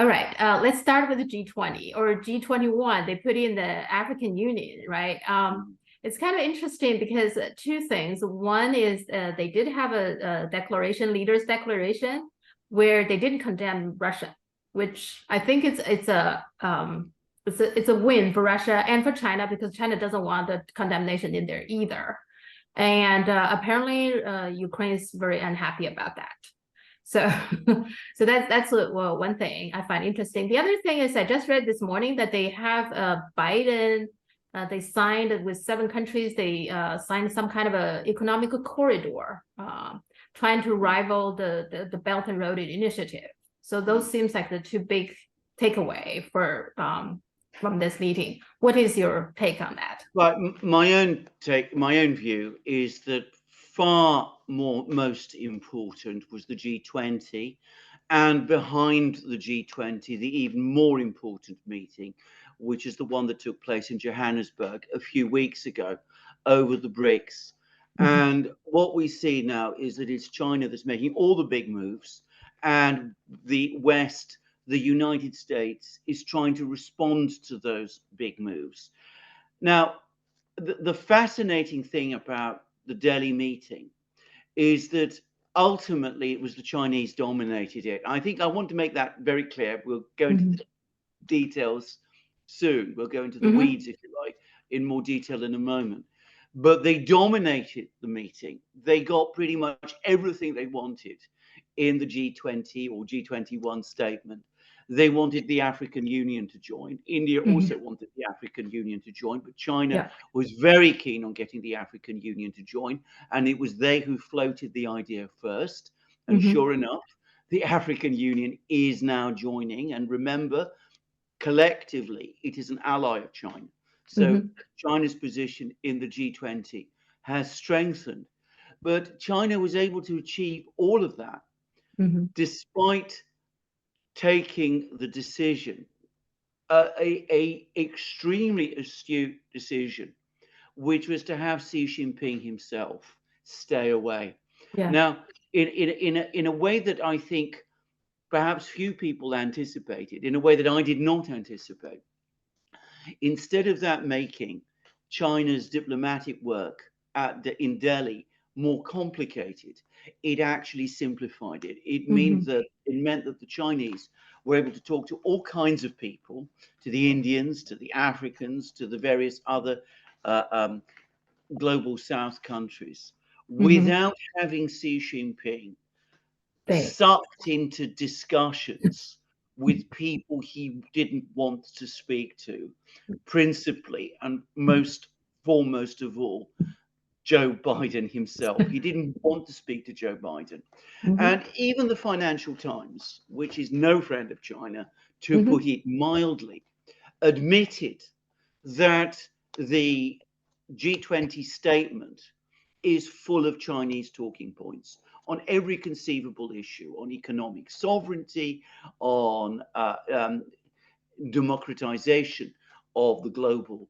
All right, let's start with the G20 or G21. They put in the African Union, right? It's kind of interesting because two things. One is they did have a declaration, leaders' declaration, where they didn't condemn Russia, which I think it's a win for Russia and for China because China doesn't want the condemnation in there either. And apparently, Ukraine is very unhappy about that. So, so that's one thing I find interesting. The other thing is I just read this morning that they have Biden. They signed with 7 countries. They signed some kind of a economic corridor, trying to rival the Belt and Road Initiative. So those seems like the two big takeaway for from this meeting. What is your take on that? Well, my own view is that most important was the G20, and behind the G20, the even more important meeting, which is the one that took place in Johannesburg a few weeks ago over the BRICS. And what we see now is that it's China that's making all the big moves, and the West, the United States, is trying to respond to those big moves. Now, the fascinating thing about the Delhi meeting is that ultimately it was the Chinese dominated it. I think I want to make that very clear. We'll go into the details soon. We'll go into the weeds, if you like, in more detail in a moment. But they dominated the meeting. They got pretty much everything they wanted in the G20 or G21 statement. They wanted the African Union to join. India also wanted the African Union to join, but China was very keen on getting the African Union to join. And it was they who floated the idea first. And sure enough, the African Union is now joining. And remember, collectively, it is an ally of China. So China's position in the G20 has strengthened. But China was able to achieve all of that despite taking the decision, a extremely astute decision, which was to have Xi Jinping himself stay away. Now, in a way that I think perhaps few people anticipated, in a way that I did not anticipate, instead of that making China's diplomatic work in Delhi more complicated, it actually simplified it. It meant that the Chinese were able to talk to all kinds of people, to the Indians, to the Africans, to the various other global South countries, without having Xi Jinping sucked into discussions with people he didn't want to speak to, principally and most foremost of all, Joe Biden himself. He didn't want to speak to Joe Biden. And even the Financial Times, which is no friend of China, to put it mildly, admitted that the G20 statement is full of Chinese talking points on every conceivable issue, on economic sovereignty, on democratization of the global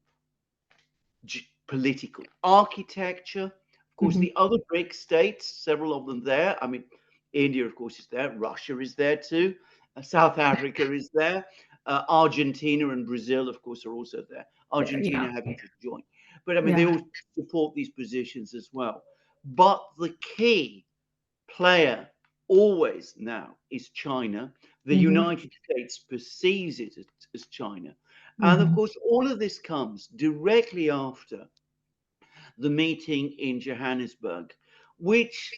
political architecture. Of course, the other BRICS states, several of them there. I mean, India, of course, is there. Russia is there too. South Africa is there. Argentina and Brazil, of course, are also there. Argentina having to join. But I mean, they all support these positions as well. But the key player always now is China. The United States perceives it as China. And of course, all of this comes directly after the meeting in Johannesburg, which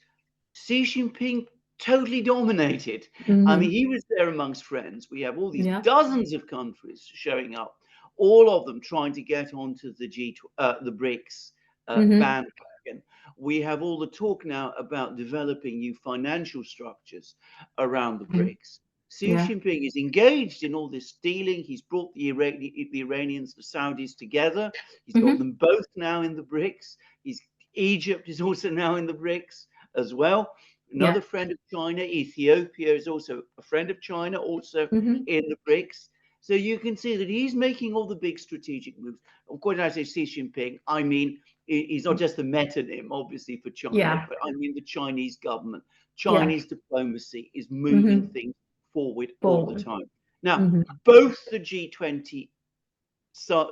Xi Jinping totally dominated. I mean, he was there amongst friends. We have all these dozens of countries showing up, all of them trying to get onto the BRICS bandwagon. We have all the talk now about developing new financial structures around the BRICS. Xi Jinping is engaged in all this dealing. He's brought the Iranians, the Saudis together. He's got them both now in the BRICS. Egypt is also now in the BRICS as well. Another friend of China, Ethiopia, is also a friend of China, also in the BRICS. So you can see that he's making all the big strategic moves. Of course, when I say Xi Jinping, I mean, he's not just a metonym, obviously, for China, but I mean the Chinese government. Chinese diplomacy is moving things forward all the time. Now, Mhm. both the G20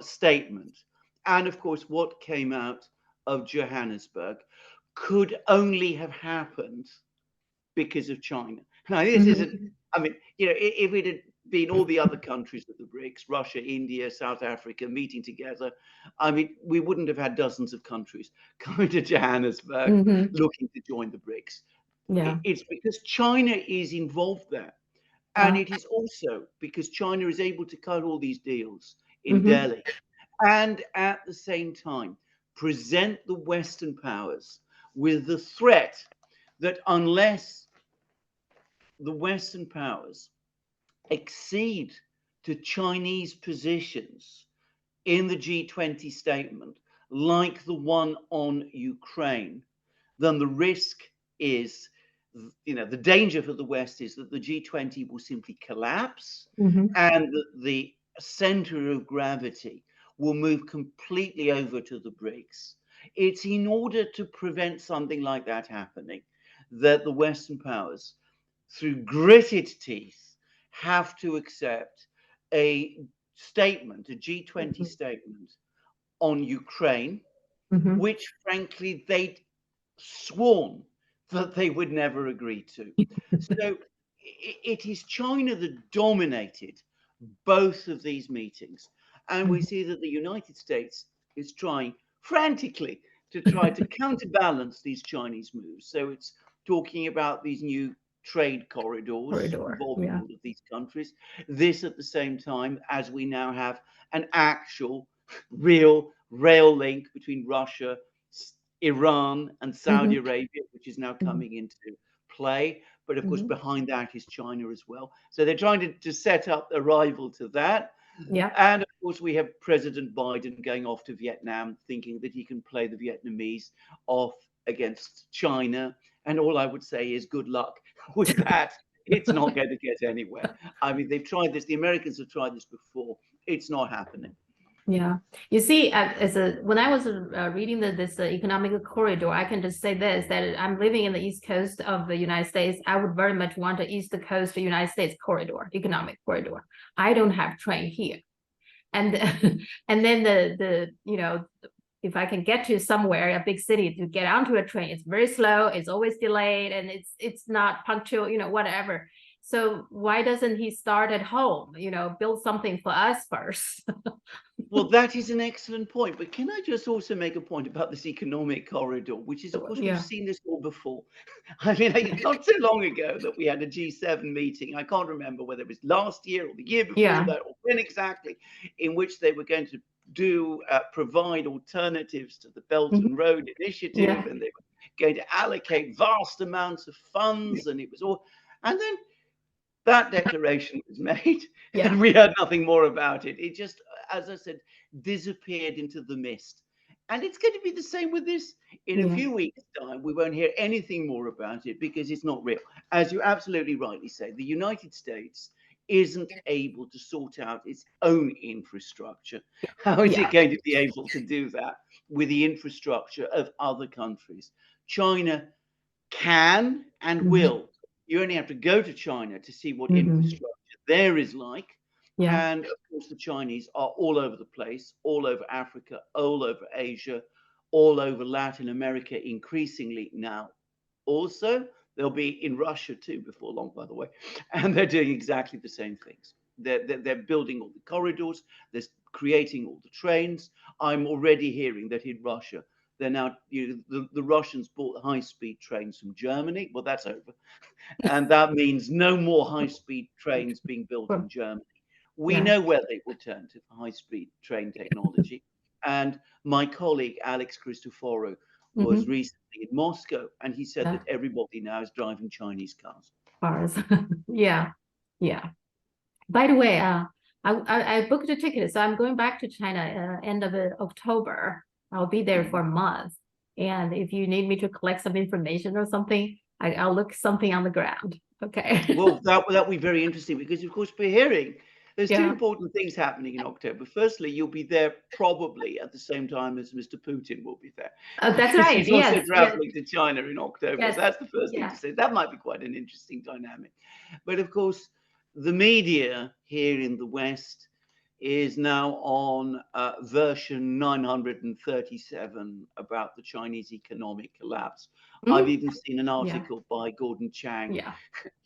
statement and, of course, what came out of Johannesburg could only have happened because of China. Now, this isn't, Mhm. I mean, if it had been all the other countries of the BRICS, Russia, India, South Africa meeting together, I mean, we wouldn't have had dozens of countries coming to Johannesburg Mhm. looking to join the BRICS. Yeah. It's because China is involved there. And Yeah. it is also because China is able to cut all these deals in Mhm. Delhi and at the same time present the Western powers with the threat that unless the Western powers accede to Chinese positions in the G20 statement, like the one on Ukraine, then the risk is, the danger for the West is that the G20 will simply collapse Mhm. and that the center of gravity will move completely over to the BRICS. It's in order to prevent something like that happening that the Western powers, through gritted teeth, have to accept a statement, a G20 Mhm. statement on Ukraine, Mhm. which frankly they'd sworn that they would never agree to. So it is China that dominated both of these meetings. And we Mhm. see that the United States is trying frantically to try to counterbalance these Chinese moves. So it's talking about these new trade corridors Corridor. involving Yeah. all of these countries. This at the same time as we now have an actual, real rail link between Russia, Iran, and Saudi Mhm. Arabia, which is now Mhm. coming into play. But of course, Mhm. behind that is China as well. So they're trying to set up a rival to that. Yeah. And of course, we have President Biden going off to Vietnam, thinking that he can play the Vietnamese off against China. And all I would say is good luck with that. It's not going to get anywhere. I mean, they've tried this. The Americans have tried this before. It's not happening. Yeah. You see, when I was reading this economic corridor, I can just say this, that I'm living in the East Coast of the United States. I would very much want a East Coast United States corridor, economic corridor. I don't have train here. And and then if I can get to somewhere, a big city, to get onto a train, it's very slow, it's always delayed, and it's not punctual, whatever. So why doesn't he start at home, build something for us first? Well, that is an excellent point. But can I just also make a point about this economic corridor, which is, of course, we've Yeah. seen this all before. I mean, not so long ago that we had a G7 meeting. I can't remember whether it was last year or the year before Yeah. that, or when exactly, in which they were going to provide alternatives to the Belt Mhm. and Road Initiative, Yeah. and they were going to allocate vast amounts of funds, and it was all. And then that declaration was made, Yeah. and we heard nothing more about it. It just, as I said, disappeared into the mist. And it's going to be the same with this. In a Yeah. few weeks' time, we won't hear anything more about it because it's not real. As you absolutely rightly say, the United States isn't able to sort out its own infrastructure. How is it Yeah. going to be able to do that with the infrastructure of other countries? China can and Mhm. will. You only have to go to China to see what Mhm. infrastructure there is like. Yeah. And of course, the Chinese are all over the place, all over Africa, all over Asia, all over Latin America, increasingly now. Also, they'll be in Russia too before long, by the way. And they're doing exactly the same things. They're building all the corridors, they're creating all the trains. I'm already hearing that in Russia, they're now, the Russians bought high speed trains from Germany. Well, that's over. And that means no more high speed trains being built in Germany. We Yeah. know where they will turn to for high speed train technology. And my colleague, Alex Christoforou, was Mhm. recently in Moscow, and he said Yeah. that everybody now is driving Chinese cars. Bars. Yeah. Yeah. By the way, I booked a ticket, so I'm going back to China end of October. I'll be there for a month. And if you need me to collect some information or something, I'll look something on the ground. Okay. Well, that would be very interesting because, of course, we're hearing there's two Yeah. important things happening in October. Firstly, you'll be there probably at the same time as Mr. Putin will be there That's because right. he's also Yes. Yes. traveling to China in October. Yes. That's the first thing to Yeah. say. That might be quite an interesting dynamic. But of course, the media here in the West is now on version 937 about the Chinese economic collapse. I've Mhm. even seen an Yeah. article by Gordon Chang. Yeah.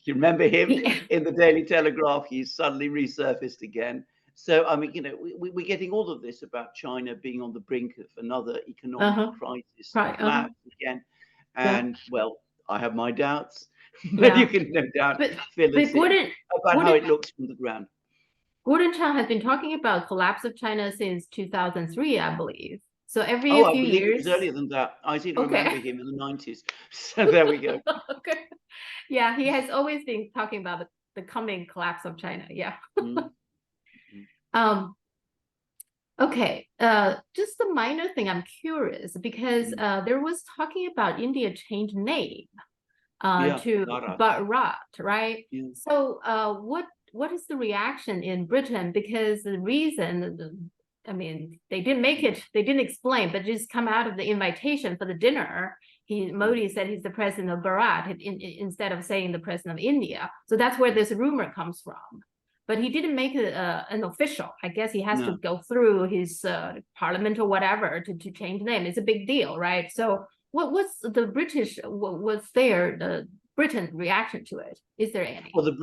You remember him Yeah. in the Daily Telegraph? He's suddenly resurfaced again. So, I mean, we're getting all of this about China being on the brink of another economic Uh-huh. crisis and Right. Uh-huh. collapse again. Yeah. And, well, I have my doubts, but you Yeah. can no doubt But fill but us in Gordon about how Gordon it looks from the ground. Gordon Chang has been talking about collapse of China since 2003, I believe. So Oh, every I few believe it was years. earlier than that. I seem to remember Okay. him in the 90s. So there we go. Okay. Yeah, he has always been talking about the coming collapse of China. Yeah. Mm, mm. Um, okay. Just a minor thing. I'm curious because Mm. there was talking about India changed name Yeah, to Bharat. Bharat, right? Yeah. So what is the reaction in Britain? Because the reason, I mean, they didn't make it, they didn't explain, but just come out of the invitation for the dinner. Mm. Modi said he's the president of Bharat instead of saying the president of India. So that's where this rumor comes from. But he didn't make it an official. I guess he has to No. go through his parliament or whatever to change the name. It's a big deal, right? So what's the British, what's the Britain reaction to it? Is there any? Well,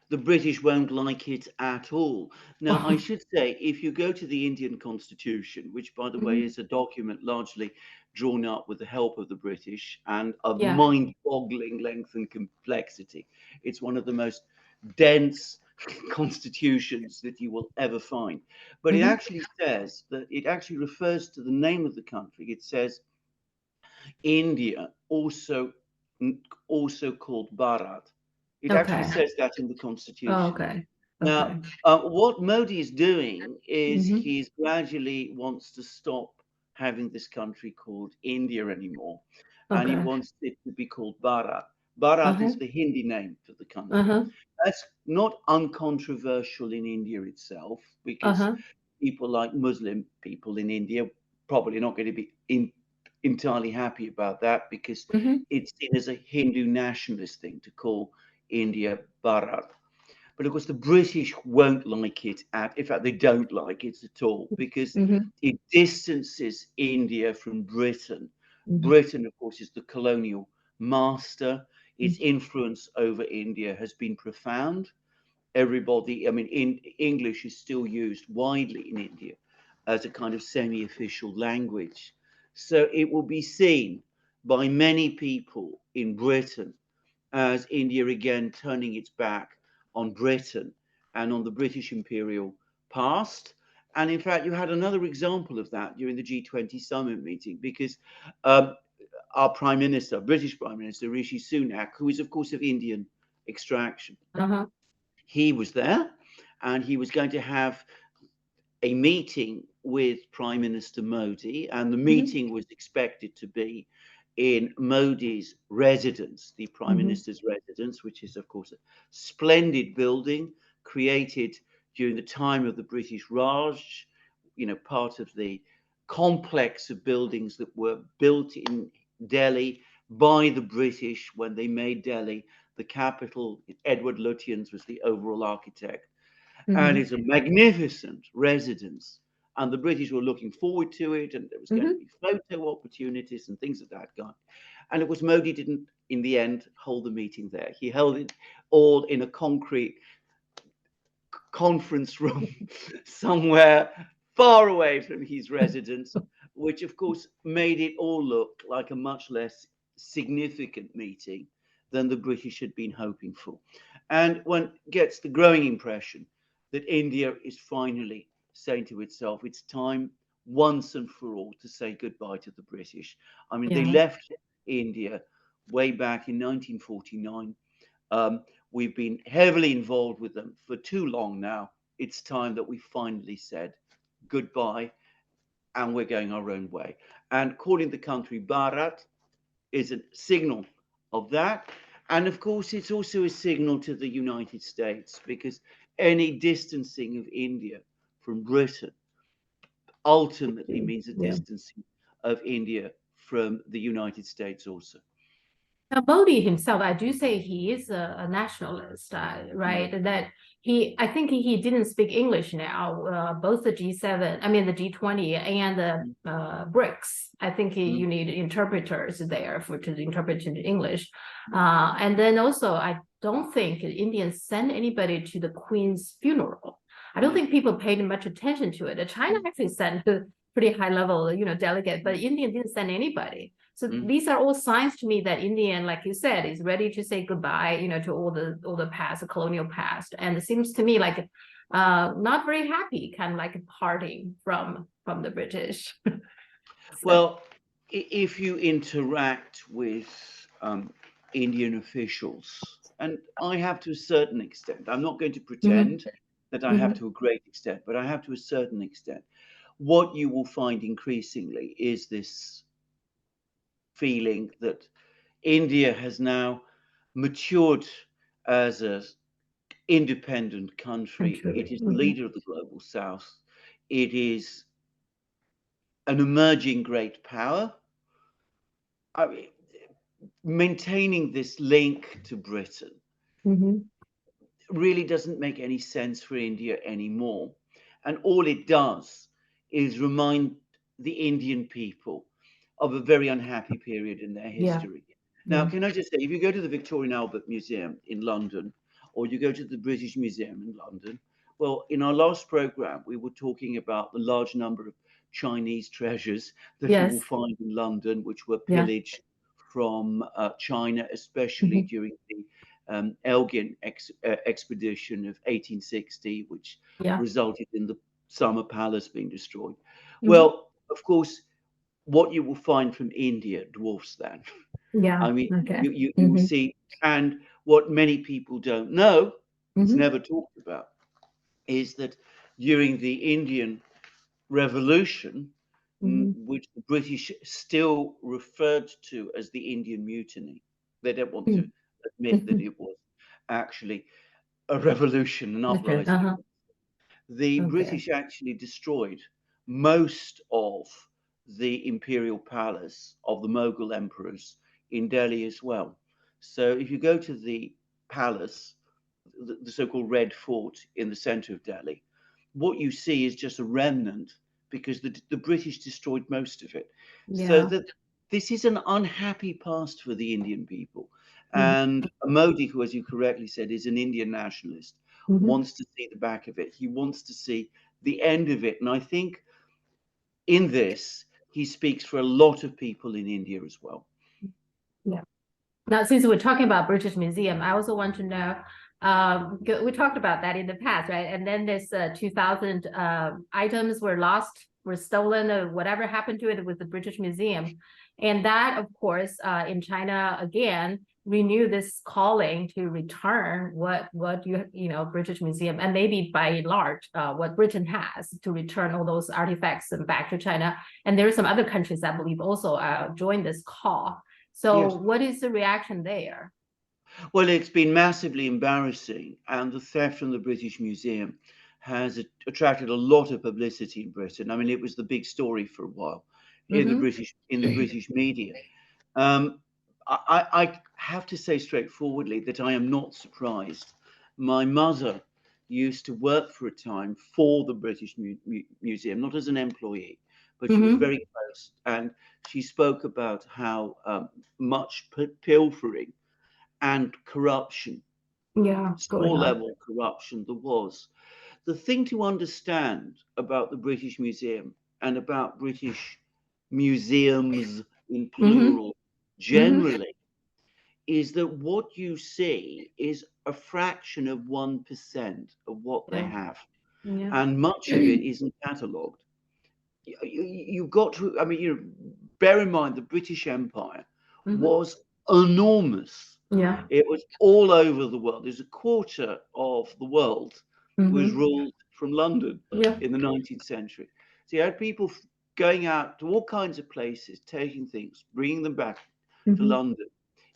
the British won't like it at all. Now, I should say, if you go to the Indian Constitution, which, by the way, Mhm. is a document largely drawn up with the help of the British and of Yeah. mind-boggling length and complexity, it's one of the most dense constitutions that you will ever find. But it Hmm. actually says that it actually refers to the name of the country. It says India, also called Bharat. It actually Okay. says that in the Oh, constitution. okay. Now, Okay. what Modi is doing is Hmm. he's gradually wants to stop having this country called India anymore, and he Okay. wants it to be called Bharat. Bharat Uh-huh. is the Hindi name for the country. Uh-huh. That's not uncontroversial in India itself, because Uh-huh. people like Muslim people in India probably not going to be entirely happy about that, because Hmm. it's seen as a Hindu nationalist thing to call India Bharat. But of course, the British won't like it in fact, they don't like it at all, because Hmm. it distances India from Britain. Hmm. Britain, of course, is the colonial master. Its influence over India has been profound. Everybody, I mean, English is still used widely in India as a kind of semi-official language. So it will be seen by many people in Britain as India again turning its back on Britain and on the British imperial past. And in fact, you had another example of that during the G20 summit meeting, because um, our Prime Minister, British Prime Minister Rishi Sunak, who is, of course, of Indian extraction, Uh-huh. he was there, and he was going to have a meeting with Prime Minister Modi, and the Hmm. meeting was expected to be in Modi's residence, the Prime Hmm. Minister's residence, which is, of course, a splendid building created during the time of the British Raj, part of the complex of buildings that were built in Delhi by the British when they made Delhi the capital. Edward Lutyens was the overall architect, and Hmm. it's a magnificent residence. And the British were looking forward to it, and there was going to Hmm. be photo opportunities and things of that kind. And it was Modi didn't, in the end, hold the meeting there. He held it all in a concrete conference room somewhere far away from his residence, which of course made it all look like a much less significant meeting than the British had been hoping for. And one gets the growing impression that India is finally saying to itself, it's time once and for all to say goodbye to the British. I mean, they Yeah. left India way back in 1949. We've been heavily involved with them for too long now. It's time that we finally said goodbye, and we're going our own way. And calling the country Bharat is a signal of that. And of course, it's also a signal to the United States, because any distancing of India from Britain ultimately means a Yeah. distancing of India from the United States also. Now, Modi himself, I do say he is a nationalist, Mm. right? That I think he didn't speak English now. Both the G7, I mean the G20 and the BRICS. I think you need interpreters there to interpret into English. And then also, I don't think Indians send anybody to the Queen's funeral. I don't think people paid much attention to it. China actually sent a pretty high level, delegate, but India didn't send anybody. So these are all signs to me that Indian, like you said, is ready to say goodbye, to all the past, the colonial past. And it seems to me like not very happy, kind of like parting from the British. So, Well, if you interact with Indian officials, and I have to a certain extent, I'm not going to pretend that I have to a great extent, but I have to a certain extent. What you will find increasingly is this feeling that India has now matured as an independent country. It is the leader of the global south. It is an emerging great power. I mean, maintaining this link to Britain really doesn't make any sense for India anymore. And all it does is remind the Indian people of a very unhappy period in their history. Now, can I just say, if you go to the Victoria and Albert Museum in London, or you go to the British Museum in London, well, in our last program, we were talking about the large number of Chinese treasures that you will find in London, which were pillaged from China, especially during the Elgin expedition of 1860, which resulted in the Summer Palace being destroyed. Well, of course, what you will find from India dwarfs that. I mean, you will see, and what many people don't know, it's never talked about, is that during the Indian Revolution, which the British still referred to as the Indian Mutiny, they don't want to admit that it was actually a revolution, an uprising. The British actually destroyed most of the imperial palace of the Mughal emperors in Delhi as well. So if you go to the palace, the so-called Red Fort in the center of Delhi, what you see is just a remnant because the British destroyed most of it. So that this is an unhappy past for the Indian people. And Modi, who, as you correctly said, is an Indian nationalist, wants to see the back of it. He wants to see the end of it. And I think in this, he speaks for a lot of people in India as well. Yeah. Now, since we're talking about British Museum, I also want to know, we talked about that in the past, right? And then this 2,000 items were lost, were stolen, or whatever happened to it with the British Museum. And that, of course, in China, again, renew this calling to return what British Museum, and maybe by and large, what Britain has, to return all those artifacts back to China. And there are some other countries, I believe, also joined this call. So what is the reaction there? Well, it's been massively embarrassing, and the theft from the British Museum has attracted a lot of publicity in Britain. I mean, it was the big story for a while in the British media. I have to say straightforwardly that I am not surprised. My mother used to work for a time for the British Museum, not as an employee, but she was very close, and she spoke about how much pilfering and corruption, small level corruption there was. The thing to understand about the British Museum and about British museums in plural generally is that what you see is a fraction of 1% of what they have. And much of it isn't catalogued. You've got to, I mean, bear in mind the British Empire was enormous. It was all over the world. There's a quarter of the world was ruled from London in the 19th century. So you had people going out to all kinds of places, taking things, bringing them back to London.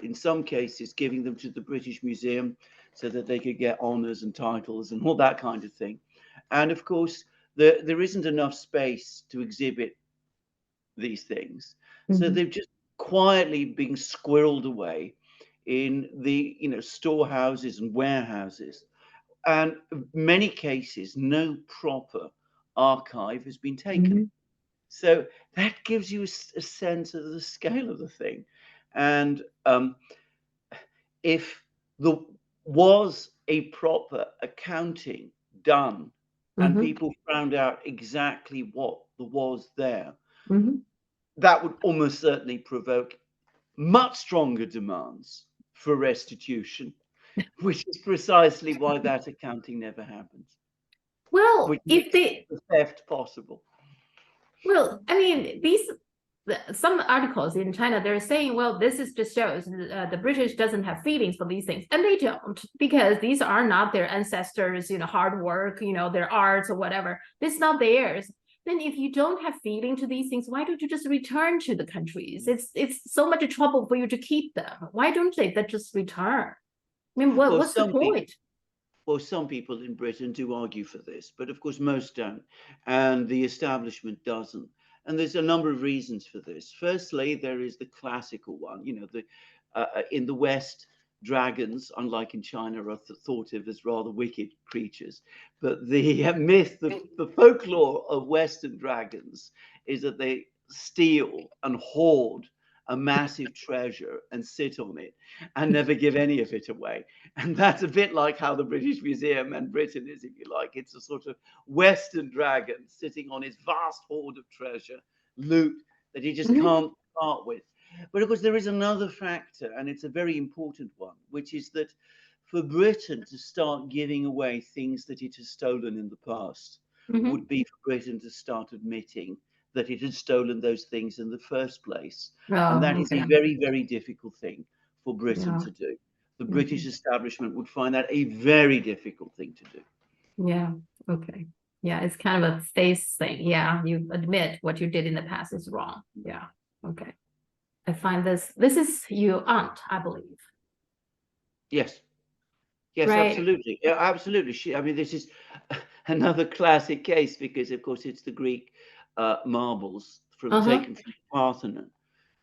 In some cases, giving them to the British Museum so that they could get honours and titles and all that kind of thing. And of course, there isn't enough space to exhibit these things. So they've just quietly been squirreled away in the storehouses and warehouses. and many cases, no proper archive has been taken. Mhm. So that gives you a sense of the scale of the thing. And if there was a proper accounting done and Mhm. people found out exactly what there was there, Mhm. that would almost certainly provoke much stronger demands for restitution, which is precisely why that accounting never happens, Well, which if makes they, the theft possible. well, I mean, some articles in China, they're saying, well, this is just shows the British doesn't have feelings for these things, and they don't, because these are not their ancestors, hard work, their arts or whatever. This is not theirs. Then if you don't have feeling to these things, why don't you just return to the countries? It's so much trouble for you to keep them. Why don't they just return? I mean, Well, what's the point? some people in Britain do argue for this, but of course most don't, and the establishment doesn't. And there's a number of reasons for this. Firstly, there is the classical one. In the West, dragons, unlike in China, are thought of as rather wicked creatures. But the myth, the folklore of Western dragons is that they steal and hoard a massive treasure and sit on it and never give any of it away. And that's a bit like how the British Museum and Britain is, if you like. It's a sort of Western dragon sitting on his vast hoard of treasure, loot that he just Mhm. can't part with. But of course, there is another factor, and it's a very important one, which is that for Britain to start giving away things that it has stolen in the past Mhm. would be for Britain to start admitting that it had stolen those things in the first place. And that Oh, is a okay. very, very difficult thing for Britain Yeah. to do. The Okay. British establishment would find that a very difficult thing to do. Yeah. Okay. Yeah, it's kind of a face thing. Yeah, you admit what you did in the past is wrong. Yeah. Okay. I find this is your aunt, I believe, Yes, yes, right? absolutely. Yeah, absolutely. I mean, this is another classic case because, of course, it's the Greek marbles Uh-huh. taken from the Parthenon.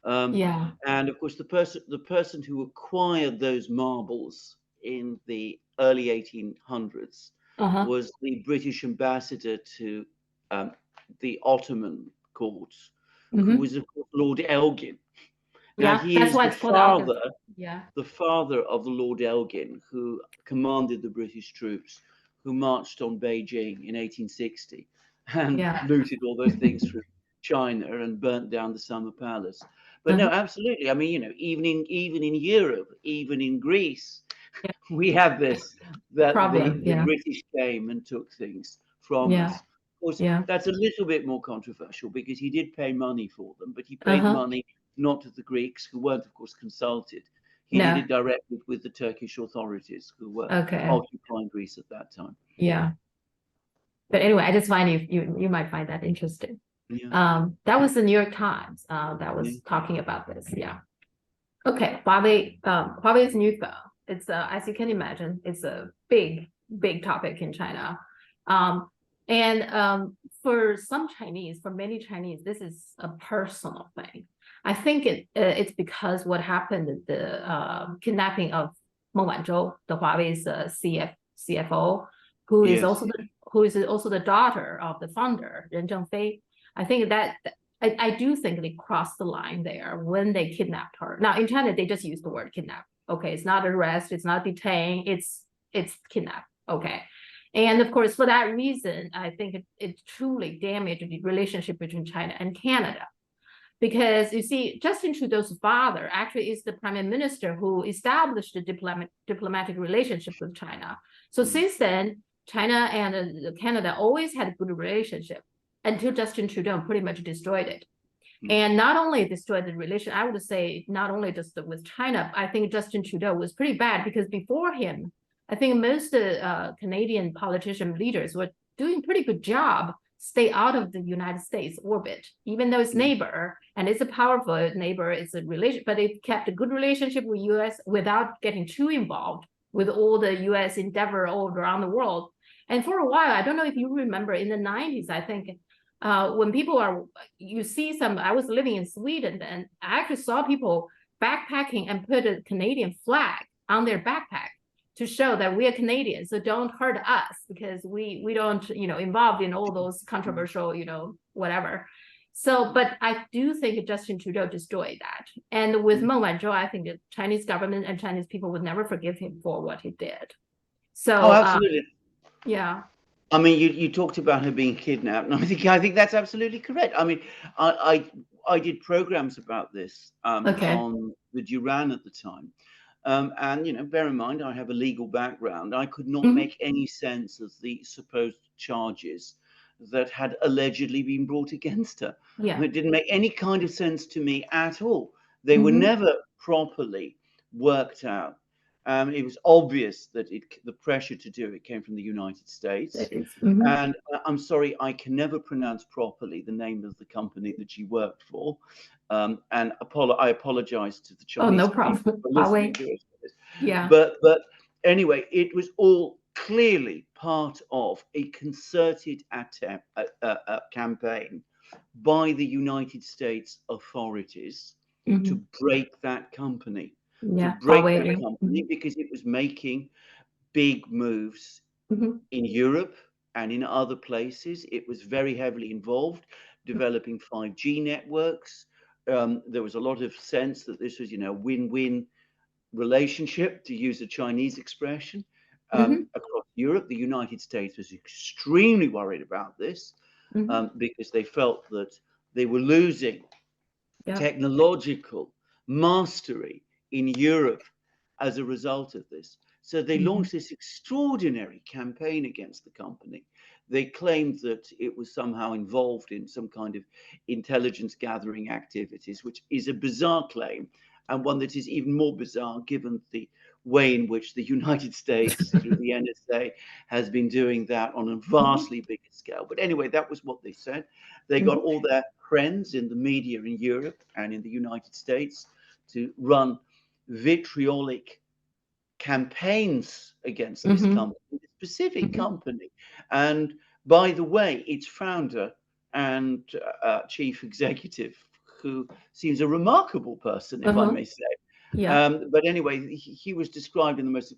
Um, Yeah. and of course, the person who acquired those marbles in the early 1800s Uh-huh. was the British ambassador to um, the Ottoman court, who Mm-hmm. was of course Lord Elgin. Now Yeah, he that's is why the it's called Elgin. father Yeah. the father of the Lord Elgin, who commanded the British troops who marched on Beijing in 1860 and Yeah. looted all those things from China and burnt down the Summer Palace. But no, Uh-huh. absolutely. I mean, even in Europe, even in Greece, Yeah. we have this that Problem. the Yeah. British came and took things from Yeah. us. Of course, Yeah. that's a little bit more controversial because he did pay money for them, but he paid Uh-huh. money not to the Greeks, who weren't, of course, consulted. He did No. it directly with the Turkish authorities who were Okay. occupying Greece at that time. Yeah. But anyway, I just find you might find that interesting. Yeah, That was the New York Times that yeah, was talking about this. Yeah. Okay, Huawei's new phone. It's as you can imagine, it's a big topic in China. Um, and for many Chinese, this is a personal thing. I think it's because what happened, the kidnapping of Meng Wanzhou, the Huawei's CFO, yes, who is also the daughter of the founder, Ren Zhengfei. I think that I do think they crossed the line there when they kidnapped her. Now in China, they just use the word kidnap. Okay, it's not arrest, it's not detain, it's kidnap. Okay. And of course, for that reason, I think it truly damaged the relationship between China and Canada. Because you see, Justin Trudeau's father actually is the prime minister who established the diplomatic relationship with China. So mm, since then, China and Canada always had a good relationship until Justin Trudeau pretty much destroyed it. mm, And not only destroyed the relation, I would say not only just with China, I think Justin Trudeau was pretty bad because before him, I think most Canadian politician leaders were doing pretty good job stay out of the United States orbit, even though it's mm, neighbor and it's a powerful neighbor, it's a relation, but it kept a good relationship with US without getting too involved with all the US endeavor all around the world. And for a while, I don't know if you remember in the 90s, I think when people are, you see some, I was living in Sweden and I actually saw people backpacking and put a Canadian flag on their backpack to show that we are Canadians, so don't hurt us because we don't, involved in all those controversial, whatever. So, but I do think Justin Trudeau destroyed that. And with Meng Wanzhou, I think the Chinese government and Chinese people would never forgive him for what he did. So, Oh, absolutely. Yeah. I mean, you talked about her being kidnapped, and I think that's absolutely correct. I mean, I did programs about this Okay. on the Duran at the time, and bear in mind I have a legal background. I could not make any sense of the supposed charges that had allegedly been brought against her. Yeah. It didn't make any kind of sense to me at all. They were never properly worked out. It was obvious that the pressure to do it came from the United States. And I'm sorry, I can never pronounce properly the name of the company that she worked for. And I apologize to the Chinese no people problem. for listening to it. Yeah. But anyway, it was all clearly part of a concerted attempt, campaign by the United States authorities to break that company. To break that company because it was making big moves in Europe and in other places. It was very heavily involved developing 5G networks. There was a lot of sense that this was, win-win relationship, to use a Chinese expression, across Europe. The United States was extremely worried about this because they felt that they were losing technological mastery in Europe as a result of this. So they launched this extraordinary campaign against the company. They claimed that it was somehow involved in some kind of intelligence gathering activities, which is a bizarre claim, and one that is even more bizarre given the way in which the United States, through the NSA, has been doing that on a vastly bigger scale. But anyway, that was what they said. They got all their friends in the media in Europe and in the United States to run vitriolic campaigns against this company, this specific company. And by the way, its founder and chief executive, who seems a remarkable person, if I may say. But anyway, he was described in the most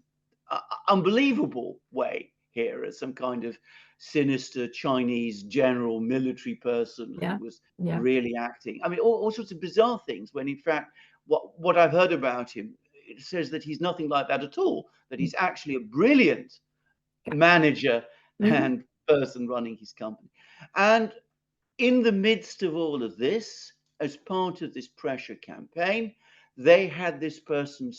unbelievable way here as some kind of sinister Chinese general military person who was really acting. I mean, all sorts of bizarre things, when in fact, what I've heard about him, it says that he's nothing like that at all, that he's actually a brilliant manager and person running his company. And in the midst of all of this, as part of this pressure campaign, they had this person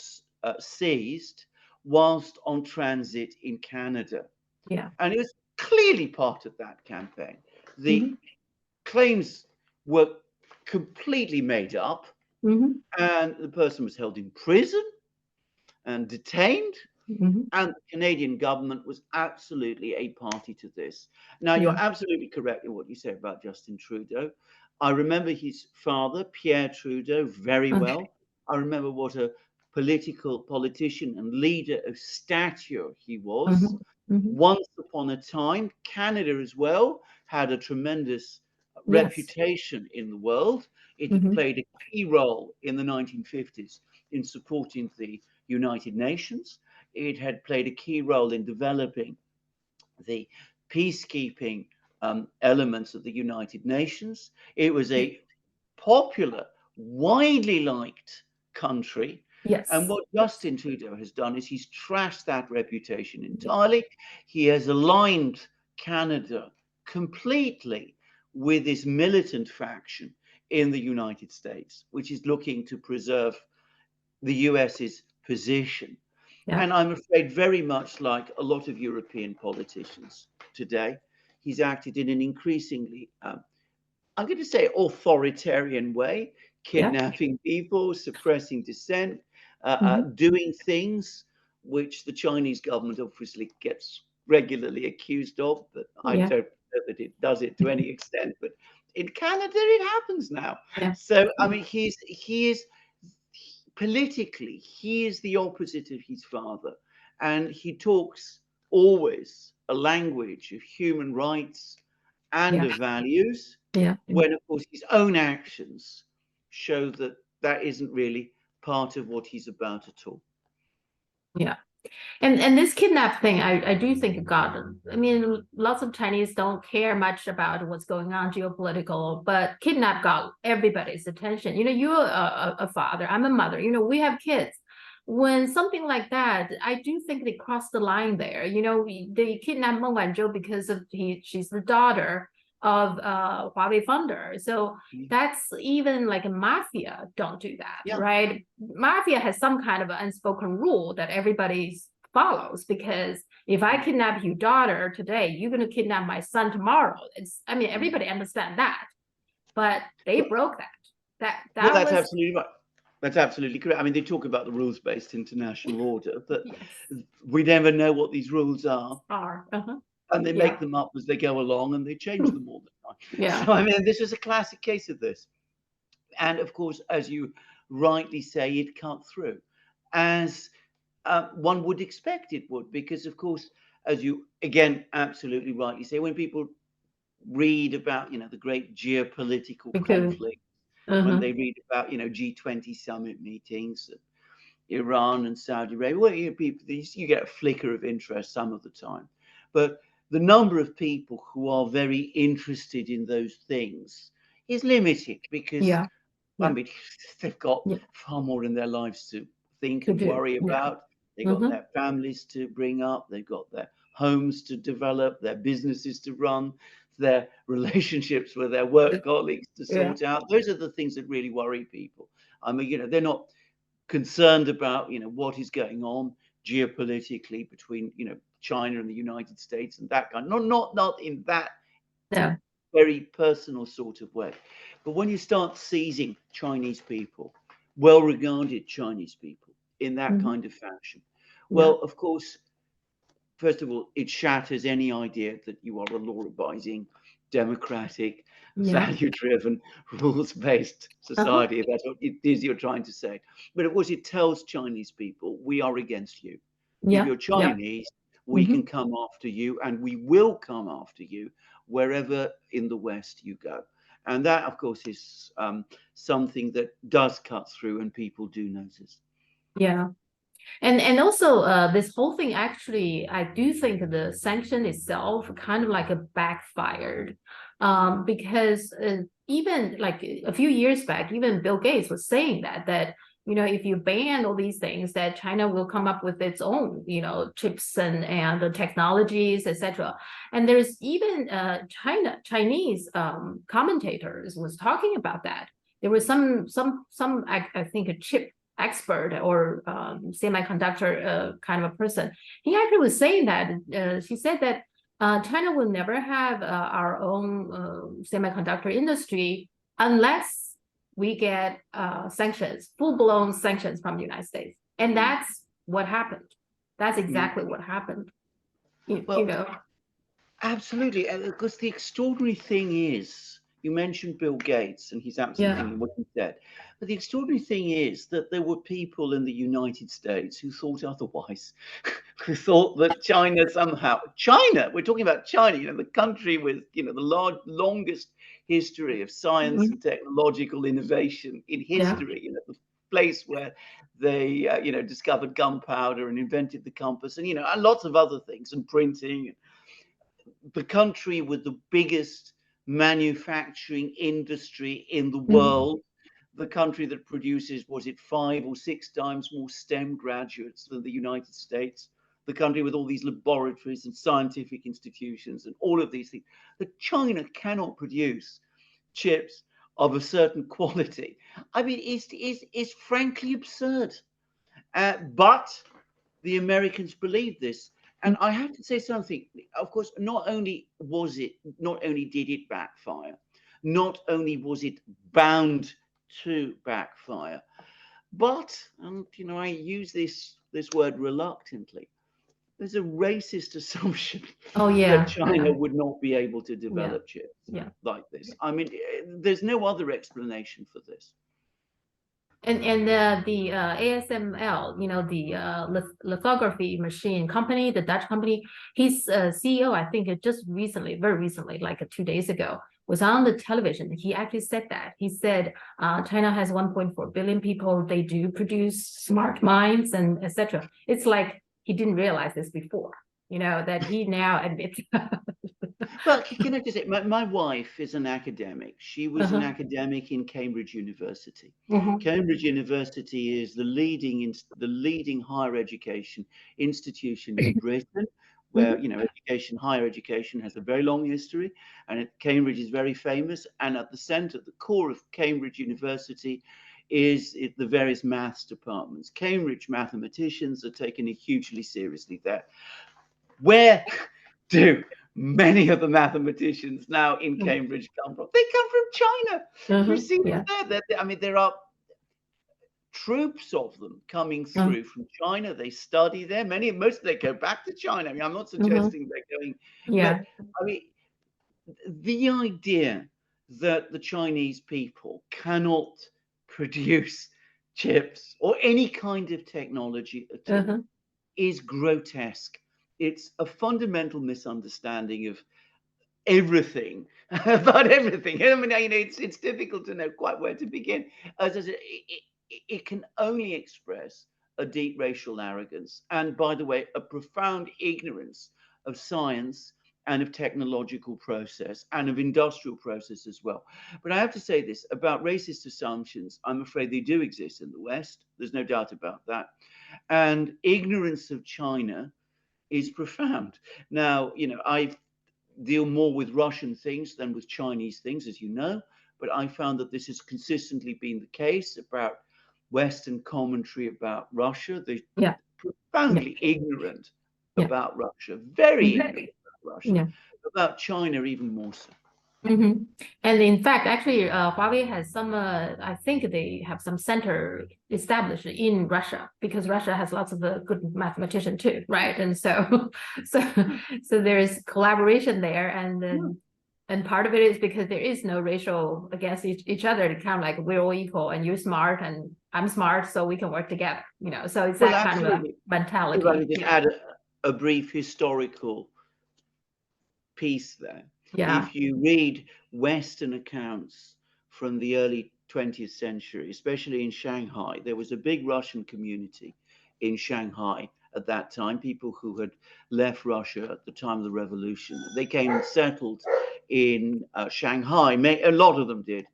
seized whilst on transit in Canada. And it was clearly part of that campaign. The claims were completely made up, and the person was held in prison and detained. And the Canadian government was absolutely a party to this. Now, you're absolutely correct in what you say about Justin Trudeau. I remember his father, Pierre Trudeau, very well. I remember what a politician and leader of stature he was. Once upon a time, Canada as well had a tremendous reputation in the world. It had played a key role in the 1950s in supporting the United Nations. It had played a key role in developing the peacekeeping elements of the United Nations. It was a popular, widely liked country. And what Justin Trudeau has done is he's trashed that reputation entirely. He has aligned Canada completely with this militant faction in the United States, which is looking to preserve the US's position. And I'm afraid, very much like a lot of European politicians today, he's acted in an increasingly, I'm going to say, authoritarian way, kidnapping people, suppressing dissent, doing things which the Chinese government obviously gets regularly accused of, but I don't know that it does it to any extent. But in Canada, it happens now. So, I mean, he is politically, he is the opposite of his father, and he talks always a language of human rights and of values, when of course his own actions show that that isn't really part of what he's about at all. And this kidnap thing, I do think God, I mean, lots of Chinese don't care much about what's going on geopolitical, but kidnap got everybody's attention. You know, you're a father, I'm a mother, you know, we have kids. When something like that, I do think they crossed the line there. You know, they kidnapped Meng Wanzhou because of she's the daughter of Huawei founder. So that's even like a mafia don't do that, Yeah. right? Mafia has some kind of an unspoken rule that everybody's follows, because if I kidnap your daughter today, you're going to kidnap my son tomorrow. I mean, everybody understand that, but they broke that. Well, That that's was, absolutely right. That's absolutely correct. I mean, they talk about the rules-based international order, but yes, we never know what these rules are, are, and they make yeah, them up as they go along, and they change them all the time. yeah, So, I mean, this is a classic case of this. And of course, as you rightly say, it cut through, as one would expect it would, because of course, as you again absolutely rightly say, when people read about the great geopolitical because, conflict, when uh-huh, they read about G20 summit meetings, Iran and Saudi Arabia, well, people, you get a flicker of interest some of the time, but the number of people who are very interested in those things is limited because yeah, I yeah, mean, they've got yeah, far more in their lives to think to and do, worry yeah, about. They've got uh-huh, their families to bring up, they've got their homes to develop, their businesses to run, their relationships with their work colleagues to yeah, sort out. Those are the things that really worry people. I mean, they're not concerned about, what is going on geopolitically between, China and the United States and that kind. Not in that yeah, very personal sort of way. But when you start seizing Chinese people, well regarded Chinese people, in that mhm, kind of fashion, yeah, well, of course, first of all, it shatters any idea that you are a law abiding, democratic, yeah, value driven, rules based uh-huh, society. That's what it is you're trying to say. But of course, it tells Chinese people, we are against you. If yeah, you're yeah, Chinese, we mhm, can come after you and we will come after you wherever in the West you go. And that, of course, is something that does cut through and people do notice. yeah. And also this whole thing, actually, I do think the sanction itself kind of like a backfired, because even like a few years back, even Bill Gates was saying that you know, if you ban all these things, that China will come up with its own, you know, chips and the technologies, etc. And there's even Chinese commentators was talking about that. There was some I think a chip expert or semiconductor kind of a person. He actually was saying that she said that China will never have our own semiconductor industry unless we get sanctions, full-blown sanctions from the United States. And Mm. that's what happened. That's Mm. exactly what happened. You Well, know, absolutely, because the extraordinary thing is, you mentioned Bill Gates, and he's absolutely yeah, what he said. But the extraordinary thing is that there were people in the United States who thought otherwise, who thought that China somehow, China, we're talking about China, the country with, the longest history of science mhm, and technological innovation in yeah, history, the place where they, discovered gunpowder and invented the compass, and lots of other things, and printing, the country with the biggest manufacturing industry in the mhm, world, the country that produces, was it 5 or 6 times more STEM graduates than the United States, the country with all these laboratories and scientific institutions and all of these things, that China cannot produce chips of a certain quality. I mean, it's frankly absurd. But the Americans believed this. And I have to say something. Of course, not only did it backfire, not only was it bound to backfire, but, and I use this word reluctantly, there's a racist assumption oh that yeah, China yeah, would not be able to yeah, develop chips yeah. like this. I mean, there's no other explanation for this. And the ASML, you know, the lithography machine company, the Dutch company, his CEO, I think it just recently, very recently, like 2 days ago, was on the television. He actually said that. He said China has 1.4 billion people. They do produce smart minds and etc. It's like he didn't realize this before, that he now admits. Well, can I just say, my wife is an academic. She was an Uh-huh. academic in Cambridge University. Mhm. Cambridge University is the leading higher education institution in Britain, where Mhm. higher education has a very long history, and Cambridge is very famous. And at the centre, the core of Cambridge University is the various maths departments. Cambridge mathematicians are taken hugely seriously there. Where do many of the mathematicians now in Mhm. Cambridge come from? They come from China. Have you Mhm. seen Yeah. them there? I mean, there are troops of them coming Mhm. through from China. They study there. Most of them go back to China. I mean, I'm not Mhm. suggesting they're going, but Yeah. I mean, the idea that the Chinese people cannot produce chips or any kind of technology at all Uh-huh. is grotesque. It's a fundamental misunderstanding of everything about everything. I mean, it's difficult to know quite where to begin. As I said, it can only express a deep racial arrogance, and by the way, a profound ignorance of science and of technological process and of industrial process as well. But I have to say this about racist assumptions. I'm afraid they do exist in the West. There's no doubt about that. And ignorance of China is profound. Now, I deal more with Russian things than with Chinese things, as you know, but I found that this has consistently been the case about Western commentary about Russia. They're Yeah. Yeah. profoundly ignorant Yeah. about Russia, very Mhm. ignorant about Russia, Yeah. about China, even more so. Hmm. And in fact, actually, Huawei has some, I think they have some center established in Russia because Russia has lots of good mathematicians too, right? And so, so, so there's collaboration there, and Yeah. then, and part of it is because there is no racial against each other. It's kind of like we're all equal, and you're smart, and I'm smart, so we can work together, So it's Well, that kind of a absolutely. If I mentality. can just Yeah. add a brief historical piece there. Yeah. If you read Western accounts from the early 20th century, especially in Shanghai, there was a big Russian community in Shanghai at that time, people who had left Russia at the time of the revolution. They came and settled in Shanghai. A lot of them did.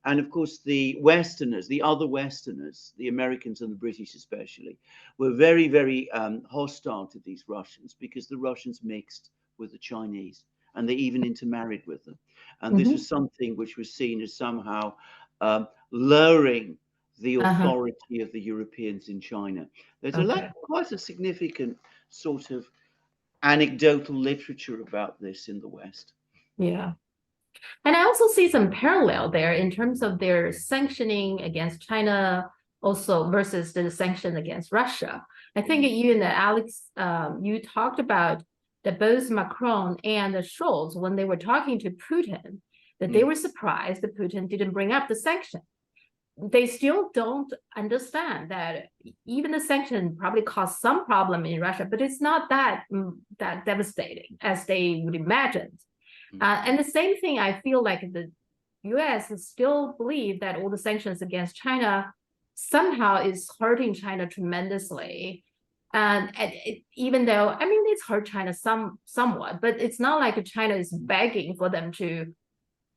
And of course, the Westerners, the other Westerners, the Americans and the British especially, were very, very hostile to these Russians because the Russians mixed with the Chinese and they even intermarried with them. And this Hmm. was something which was seen as somehow lowering the Uh-huh. authority of the Europeans in China. There's Okay. quite a significant sort of anecdotal literature about this in the West. Yeah. And I also see some parallel there in terms of their sanctioning against China, also versus the sanction against Russia. I think you and Alex, you talked about that both Macron and Scholz, when they were talking to Putin, that they Mm, were surprised that Putin didn't bring up the sanction. They still don't understand that even the sanction probably caused some problem in Russia, but it's not that devastating as they would imagine. mm, And the same thing, I feel like the US still believe that all the sanctions against China somehow is hurting China tremendously. And even though, I mean, it's hurt China somewhat, but it's not like China is begging for them to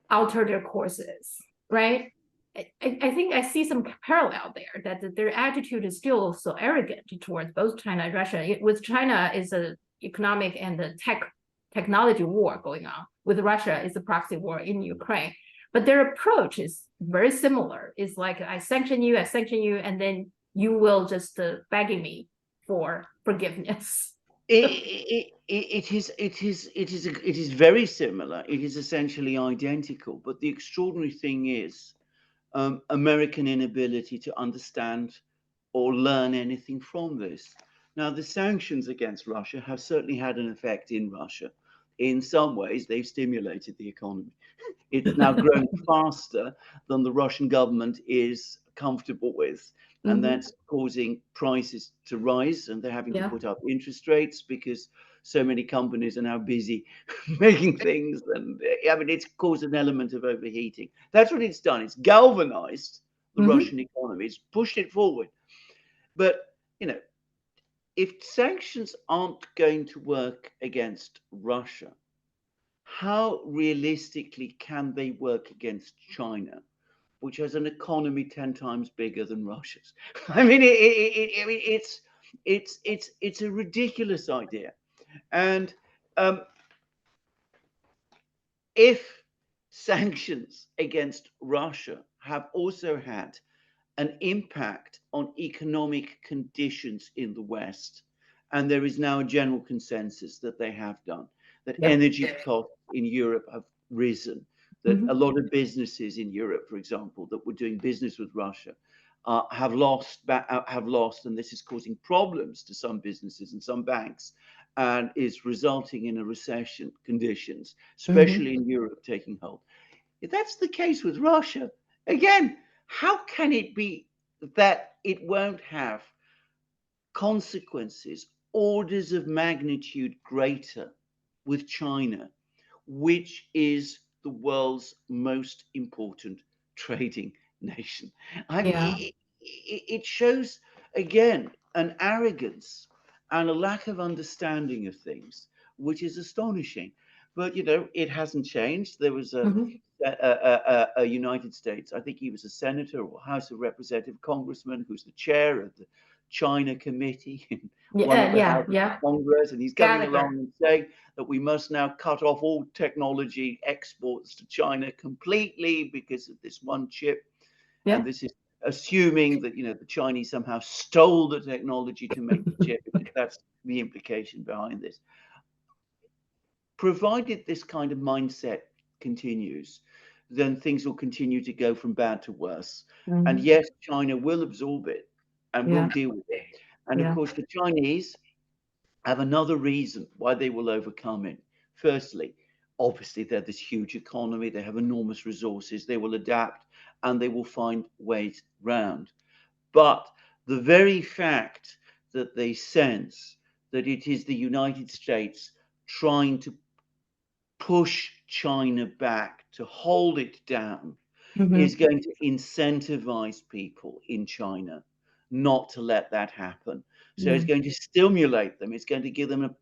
alter their courses, right? I think I see some parallel there that their attitude is still so arrogant towards both China and Russia. With China is a economic and a technology war going on. With Russia is a proxy war in Ukraine. But their approach is very similar. It's like I sanction you, and then you will just begging me for forgiveness. It is very similar. It is essentially identical. But the extraordinary thing is American inability to understand or learn anything from this. Now, the sanctions against Russia have certainly had an effect in Russia. In some ways, they've stimulated the economy. It's now growing faster than the Russian government is comfortable with. And Mm-hmm. that's causing prices to rise, and they're having to Yeah. put up interest rates because so many companies are now busy making things. And I mean, it's caused an element of overheating. That's what it's done. It's galvanized the Mm-hmm. Russian economy, it's pushed it forward. But, you know, if sanctions aren't going to work against Russia, how realistically can they work against China, which has an economy 10 times bigger than Russia's? I mean, it's a ridiculous idea. And if sanctions against Russia have also had an impact on economic conditions in the West, and there is now a general consensus that they have done, that Yep. energy costs in Europe have risen, that a lot of businesses in Europe, for example, that were doing business with Russia, have lost, and this is causing problems to some businesses and some banks, and is resulting in a recession conditions, especially in Europe, taking hold. If that's the case with Russia, again, how can it be that it won't have consequences orders of magnitude greater with China, which is the world's most important trading nation? Yeah. It shows, again, an arrogance and a lack of understanding of things, which is astonishing. But, it hasn't changed. There was a United States, I think he was a senator or House of Representative congressman who's the chair of the China committee in one of the Yeah. houses Yeah. of Congress, and he's coming along and saying that we must now cut off all technology exports to China completely because of this one chip. Yeah. And this is assuming that the Chinese somehow stole the technology to make the chip. That's the implication behind this. Provided this kind of mindset continues, then things will continue to go from bad to worse. And yes, China will absorb it and will deal with it. And of course, the Chinese have another reason why they will overcome it. Firstly, obviously, they're this huge economy, they have enormous resources, they will adapt and they will find ways round. But the very fact that they sense that it is the United States trying to push China back, to hold it down, is going to incentivize people in China not to let that happen. So it's going to stimulate them. It's going to give them,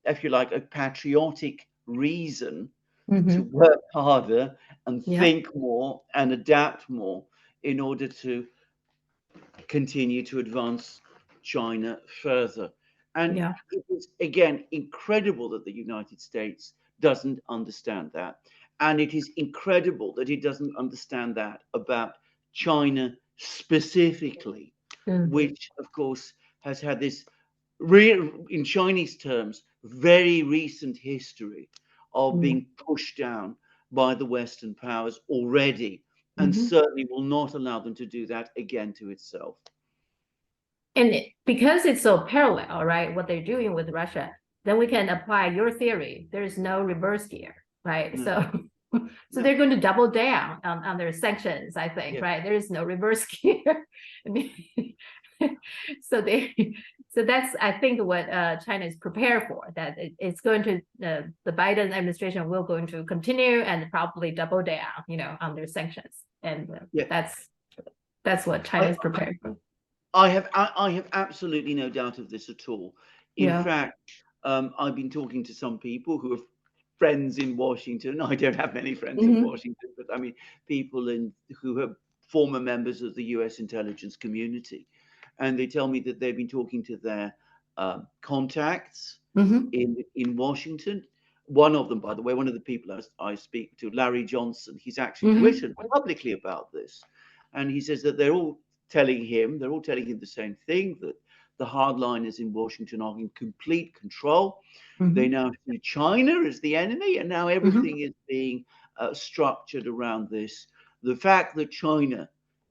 if you like, a patriotic reason to work harder and think more and adapt more in order to continue to advance China further. And it is, again, incredible that the United States doesn't understand that. And it is incredible that it doesn't understand that about China specifically, which, of course, has had this in Chinese terms, very recent history of being pushed down by the Western powers already, and certainly will not allow them to do that again to itself. And because it's so parallel, right, what they're doing with Russia, then we can apply your theory. There is no reverse gear, right? So they're going to double down on their sanctions, I think, right? There is no reverse gear. I mean, so that's, I think, what China is prepared for, that it's going to, the Biden administration will going to continue and probably double down, on their sanctions. And that's what China is prepared for. I have absolutely no doubt of this at all. In fact, I've been talking to some people who are friends in Washington. I don't have many friends in Washington, but I mean people who are former members of the U.S. intelligence community, and they tell me that they've been talking to their contacts in Washington. One of them, by the way, one of the people I speak to, Larry Johnson, he's actually written publicly about this, and he says that they're all telling him the same thing, that the hardliners in Washington are in complete control. They now see China as the enemy, and now everything is being structured around this. The fact that China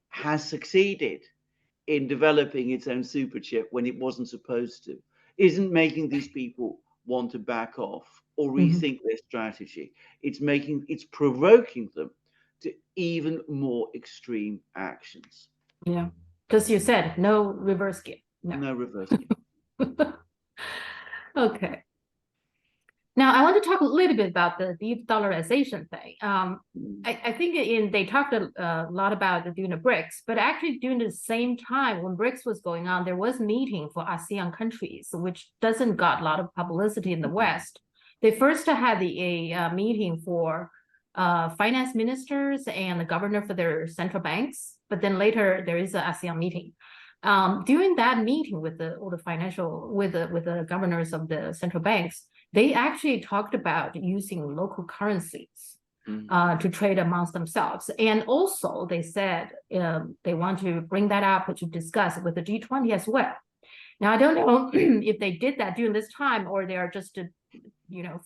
has succeeded in developing its own super chip when it wasn't supposed to isn't making these people want to back off or rethink their strategy. It's provoking them to even more extreme actions. Yeah, because you said no reverse gear. No reverse gear. Okay. Now, I want to talk a little bit about the de-dollarization thing. Mm. I think they talked a lot about doing the BRICS, but actually during the same time when BRICS was going on, there was meeting for ASEAN countries, which doesn't got a lot of publicity in the West. They first had a meeting for finance ministers and the governor for their central banks, but then later there is an ASEAN meeting. During that meeting with all the financial with the governors of the central banks, they actually talked about using local currencies to trade amongst themselves. And also they said they want to bring that up to discuss with the G20 as well. Now, I don't know if they did that during this time or they are just,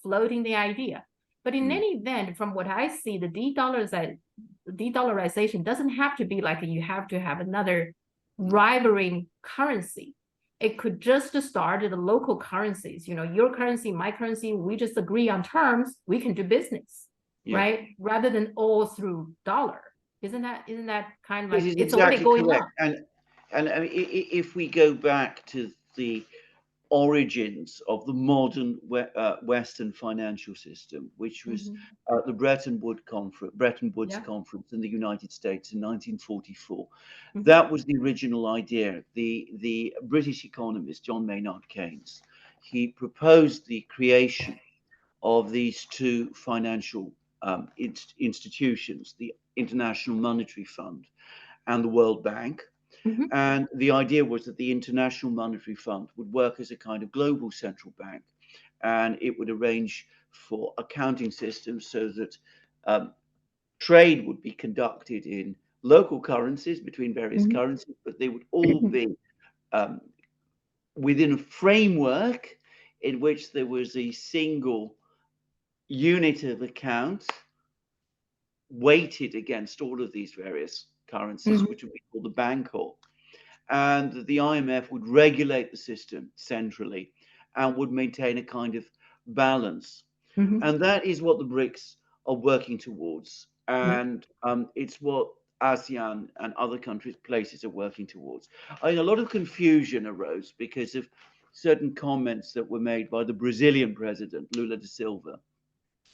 floating the idea. But in any event, from what I see, the de-dollarization doesn't have to be like you have to have another rivaling currency. It could just start at the local currencies, your currency, my currency, we just agree on terms, we can do business, right? Rather than all through dollar. Isn't that kind of like It is it's already exactly going correct. on? And I mean, if we go back to the origins of the modern Western financial system, which was the Bretton Woods Conference in the United States in 1944. That was the original idea. The British economist John Maynard Keynes, he proposed the creation of these two financial institutions, the International Monetary Fund and the World Bank. And the idea was that the International Monetary Fund would work as a kind of global central bank, and it would arrange for accounting systems so that trade would be conducted in local currencies between various currencies, but they would all be within a framework in which there was a single unit of account weighted against all of these various currencies, which would be called the Bancor. And the IMF would regulate the system centrally and would maintain a kind of balance. And that is what the BRICS are working towards. And it's what ASEAN and other places are working towards. I mean, a lot of confusion arose because of certain comments that were made by the Brazilian president, Lula da Silva,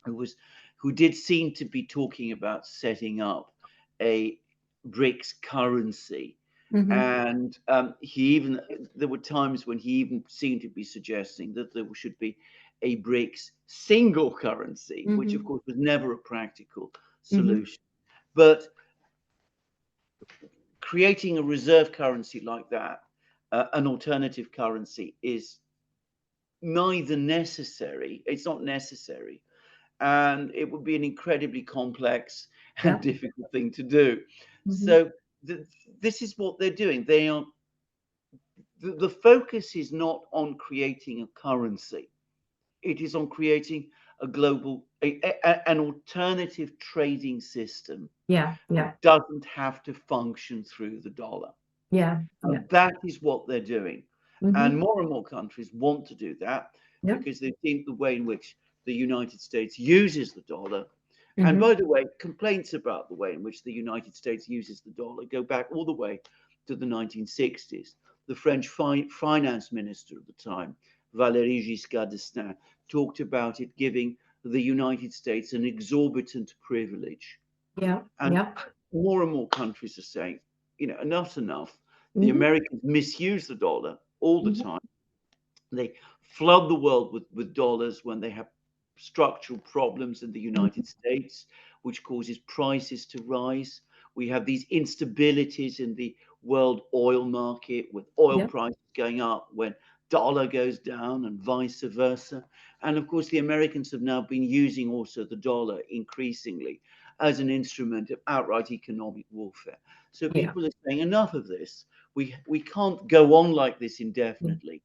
who did seem to be talking about setting up a BRICS currency. And there were times when he even seemed to be suggesting that there should be a BRICS single currency, which of course was never a practical solution. But creating a reserve currency like that, an alternative currency, is neither necessary, it's not necessary, and it would be an incredibly complex and difficult thing to do. So this is what they're doing. They are the focus is not on creating a currency. It is on creating a global, an alternative trading system. That doesn't have to function through the dollar. And that is what they're doing. And more countries want to do that because they think the way in which the United States uses the dollar. And by the way, complaints about the way in which the United States uses the dollar go back all the way to the 1960s. The French finance minister at the time, Valéry Giscard d'Estaing, talked about it giving the United States an exorbitant privilege. And more and more countries are saying, enough's enough. The Americans misuse the dollar all the time. They flood the world with dollars when they have structural problems in the United States, which causes prices to rise. We have these instabilities in the world oil market with oil prices going up when dollar goes down and vice versa. And of course, the Americans have now been using also the dollar increasingly as an instrument of outright economic warfare. So people are saying enough of this. We can't go on like this indefinitely.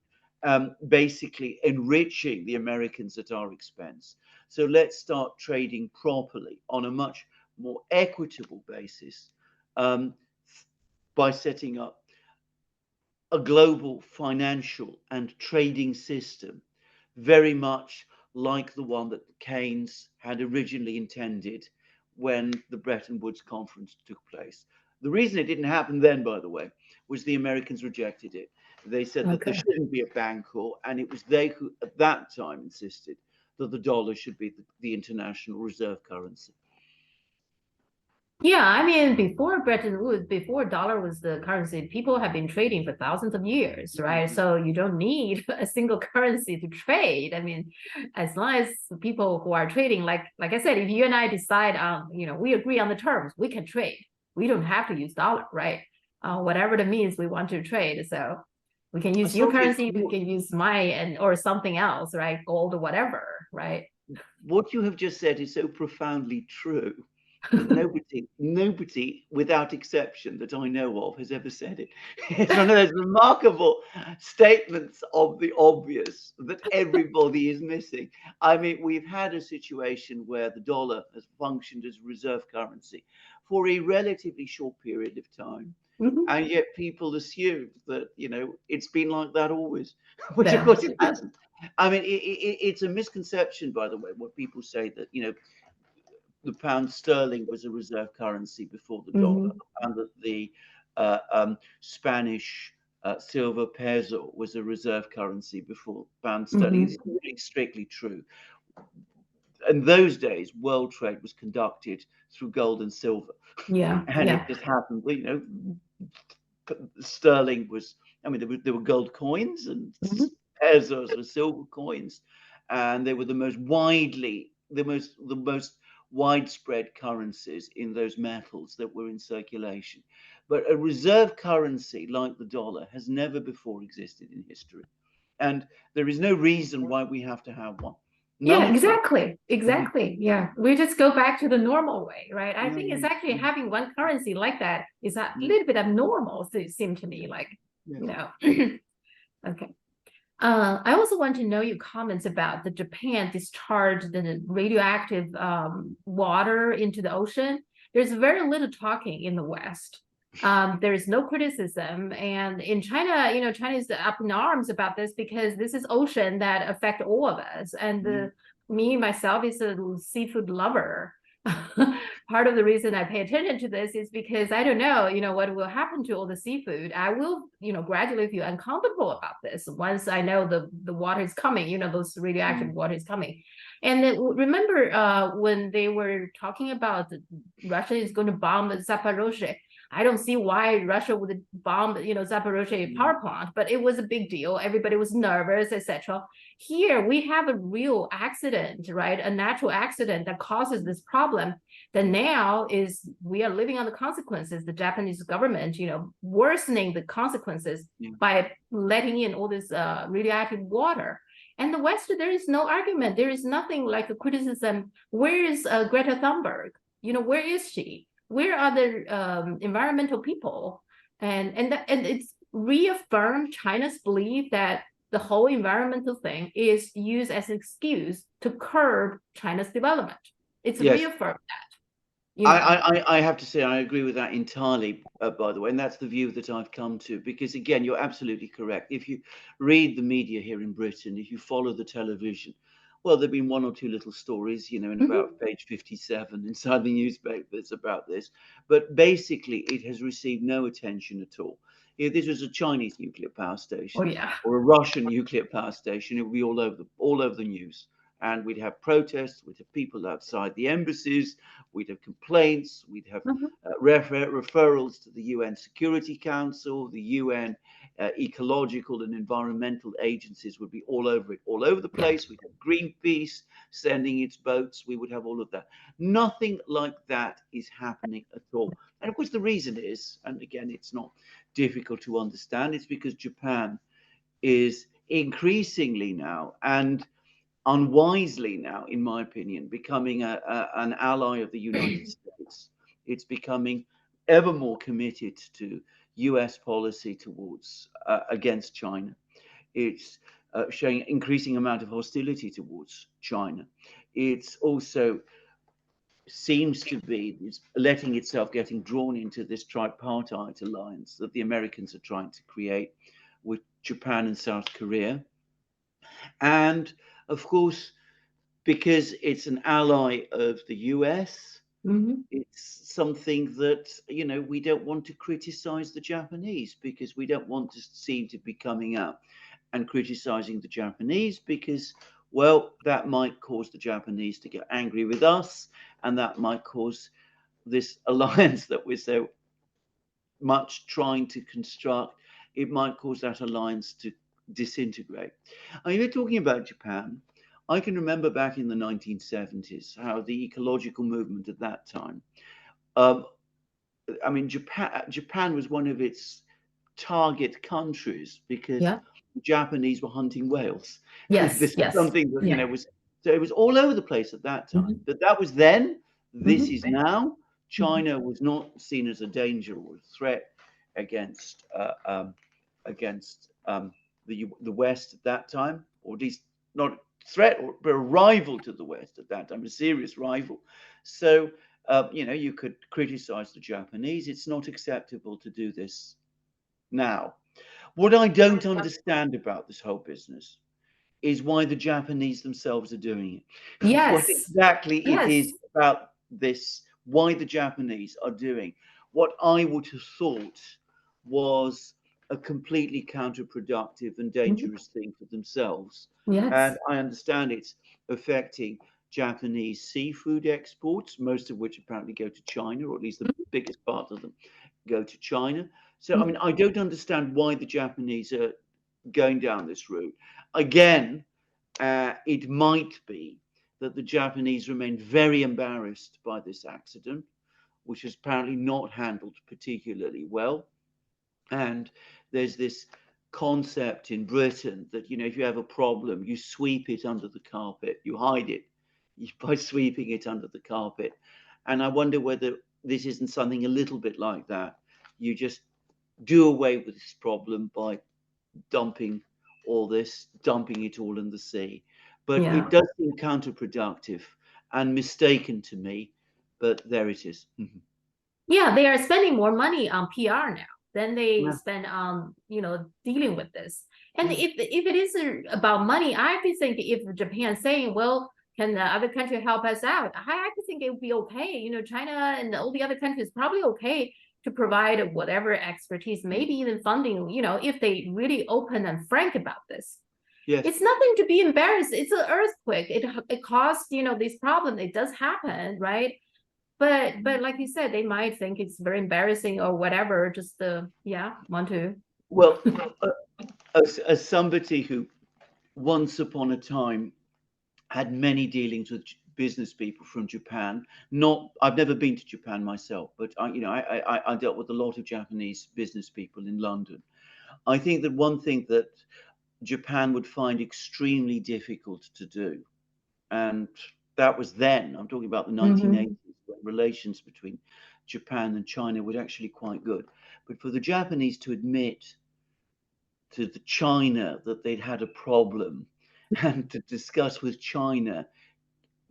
Basically enriching the Americans at our expense. So let's start trading properly on a much more equitable basis by setting up a global financial and trading system, very much like the one that Keynes had originally intended when the Bretton Woods Conference took place. The reason it didn't happen then, by the way, was the Americans rejected it. They said that there shouldn't be a Bancor, and it was they who at that time insisted that the dollar should be the international reserve currency. Yeah, I mean, before Bretton Woods, before dollar was the currency, people have been trading for thousands of years, right? So you don't need a single currency to trade. I mean, as long as people who are trading, like I said, if you and I decide on, we agree on the terms, we can trade. We don't have to use dollar, right? Whatever the means we want to trade. So we can use your currency, we can use mine or something else, right? Gold or whatever, right? What you have just said is so profoundly true that nobody, without exception, that I know of, has ever said it. It's one of those remarkable statements of the obvious that everybody is missing. I mean, we've had a situation where the dollar has functioned as reserve currency for a relatively short period of time. And yet people assume that, it's been like that always, which of course it hasn't. I mean, it's a misconception, by the way, what people say that, the pound sterling was a reserve currency before the dollar, and that the Spanish silver peso was a reserve currency before pound sterling. It's really strictly true. In those days, world trade was conducted through gold and silver. Yeah. And it just happened, sterling was, I mean, there were gold coins and pesos were silver coins, and they were the most widespread currencies in those metals that were in circulation. But a reserve currency like the dollar has never before existed in history, and there is no reason why we have to have one. Yeah, exactly. Yeah, we just go back to the normal way, right? I think it's actually having one currency like that is a little bit abnormal, it seemed to me, like, Okay. I also want to know your comments about the Japan discharged the radioactive water into the ocean. There's very little talking in the West. There is no criticism, and in China, China is up in arms about this because this is ocean that affect all of us. And me myself is a seafood lover. Part of the reason I pay attention to this is because I don't know, what will happen to all the seafood. I will, gradually feel uncomfortable about this once I know the water is coming, those radioactive water is coming. And then remember when they were talking about Russia is going to bomb Zaporozhye. I don't see why Russia would bomb, Zaporozhye power plant, but it was a big deal. Everybody was nervous, etc. Here we have a real accident, right? A natural accident that causes this problem. That now is we are living on the consequences. The Japanese government, worsening the consequences by letting in all this radioactive water. And the West, there is no argument. There is nothing like a criticism. Where is Greta Thunberg? Where is she? Where are the environmental people? And it's reaffirmed China's belief that the whole environmental thing is used as an excuse to curb China's development. It's reaffirmed that. I have to say I agree with that entirely, by the way, and that's the view that I've come to, because again, you're absolutely correct. If you read the media here in Britain, if you follow the television, well, there've been one or two little stories, in about page 57 inside the newspapers about this, but basically it has received no attention at all. If this was a Chinese nuclear power station or a Russian nuclear power station, it would be all over the news. And we'd have protests, we'd have people outside the embassies, we'd have complaints, we'd have referrals to the UN Security Council, the UN ecological and environmental agencies would be all over it, all over the place. We'd have Greenpeace sending its boats, we would have all of that. Nothing like that is happening at all. And of course, the reason is, and again, it's not difficult to understand, it's because Japan is increasingly now, and unwisely now, in my opinion, becoming an ally of the United States. It's becoming ever more committed to US policy towards against China. It's showing increasing amount of hostility towards China. It's also seems to be letting itself getting drawn into this tripartite alliance that the Americans are trying to create with Japan and South Korea. And of course, because it's an ally of the US, it's something that, we don't want to criticize the Japanese, because we don't want to seem to be coming out and criticizing the Japanese, because Well, that might cause the Japanese to get angry with us, and that might cause this alliance that we're so much trying to construct, it might cause that alliance to disintegrate. I mean, we're talking about Japan. I can remember back in the 1970s how the ecological movement at that time. Um, I mean, Japan was one of its target countries because Yeah. the Japanese were hunting whales. Yes. This is Yes. something that Yeah. was so it was all over the place at that time. Hmm. But that was then. This is Hmm. now. Hmm. China was not seen as a danger or a threat against the West at that time, or at least not a threat, but a rival to the West at that time, a serious rival. So you could criticize the Japanese. It's not acceptable to do this now. What I don't understand about this whole business is why the Japanese themselves are doing it. What Yes. exactly it is Yes. about this, why the Japanese are doing what I would have thought was a completely counterproductive and Mhm. dangerous thing for themselves. And Yes. I understand it's affecting Japanese seafood exports, most of which apparently go to China, or at least the biggest part of them go to China. So, I mean, Mhm. I don't understand why the Japanese are going down this route. Again, it might be that the Japanese remain very embarrassed by this accident, which is apparently not handled particularly well. And there's this concept in Britain that, if you have a problem, you sweep it under the carpet, you hide it by sweeping it under the carpet. And I wonder whether this isn't something a little bit like that. You just do away with this problem by dumping dumping it all in the sea. But it Yeah. does seem counterproductive and mistaken to me. But there it is. Mhm. Yeah, they are spending more money on PR now than they Yeah, spend on, dealing with this. And yeah, if it isn't about money, I actually think if Japan saying, well, can the other country help us out? I actually think it would be okay. China and all the other countries probably okay to provide whatever expertise, maybe even funding, if they really open and frank about this. yes. It's nothing to be embarrassed. It's an earthquake. It caused, this problem. It does happen, right? But like you said, they might think it's very embarrassing or whatever, just yeah, want to. Well, uh, as somebody who once upon a time had many dealings with business people from Japan. Not, I've never been to Japan myself, but I dealt with a lot of Japanese business people in London. I think that one thing that Japan would find extremely difficult to do, and that was then. I'm talking about the Mhm. 1980s, when relations between Japan and China were actually quite good. But for the Japanese to admit to the China that they'd had a problem and to discuss with China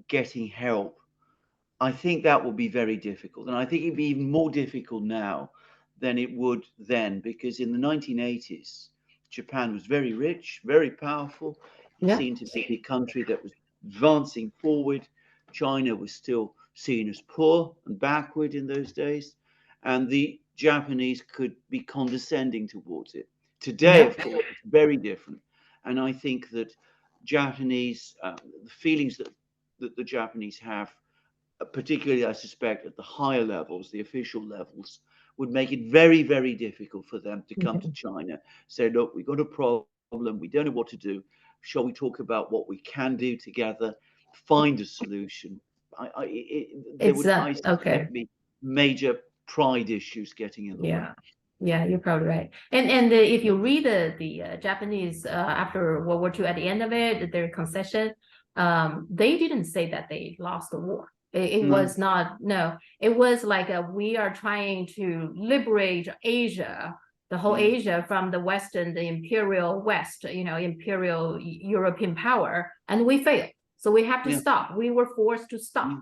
getting help, I think that will be very difficult. And I think it'd be even more difficult now than it would then, because in the 1980s, Japan was very rich, very powerful. It Yeah. seemed to be a country that was advancing forward. China was still seen as poor and backward in those days. And the Japanese could be condescending towards it. Today, Yeah. of course, it's very different. And I think that the feelings that the Japanese have, particularly I suspect at the higher levels, the official levels, would make it very, very difficult for them to come to Mhm. China, say, look, we've got a problem, we don't know what to do. Shall we talk about what we can do together, find a solution? There It's would, I okay. suspect, be major pride issues getting in the way. Yeah. Yeah, you're probably right. And if you read the Japanese after World War II, at the end of it, their concession, they didn't say that they lost the war. It No, was not, no, it was like we are trying to liberate Asia, the whole yeah, Asia from the Western, the imperial West, imperial European power, and we failed. So we have to yeah, stop. We were forced to stop. yeah.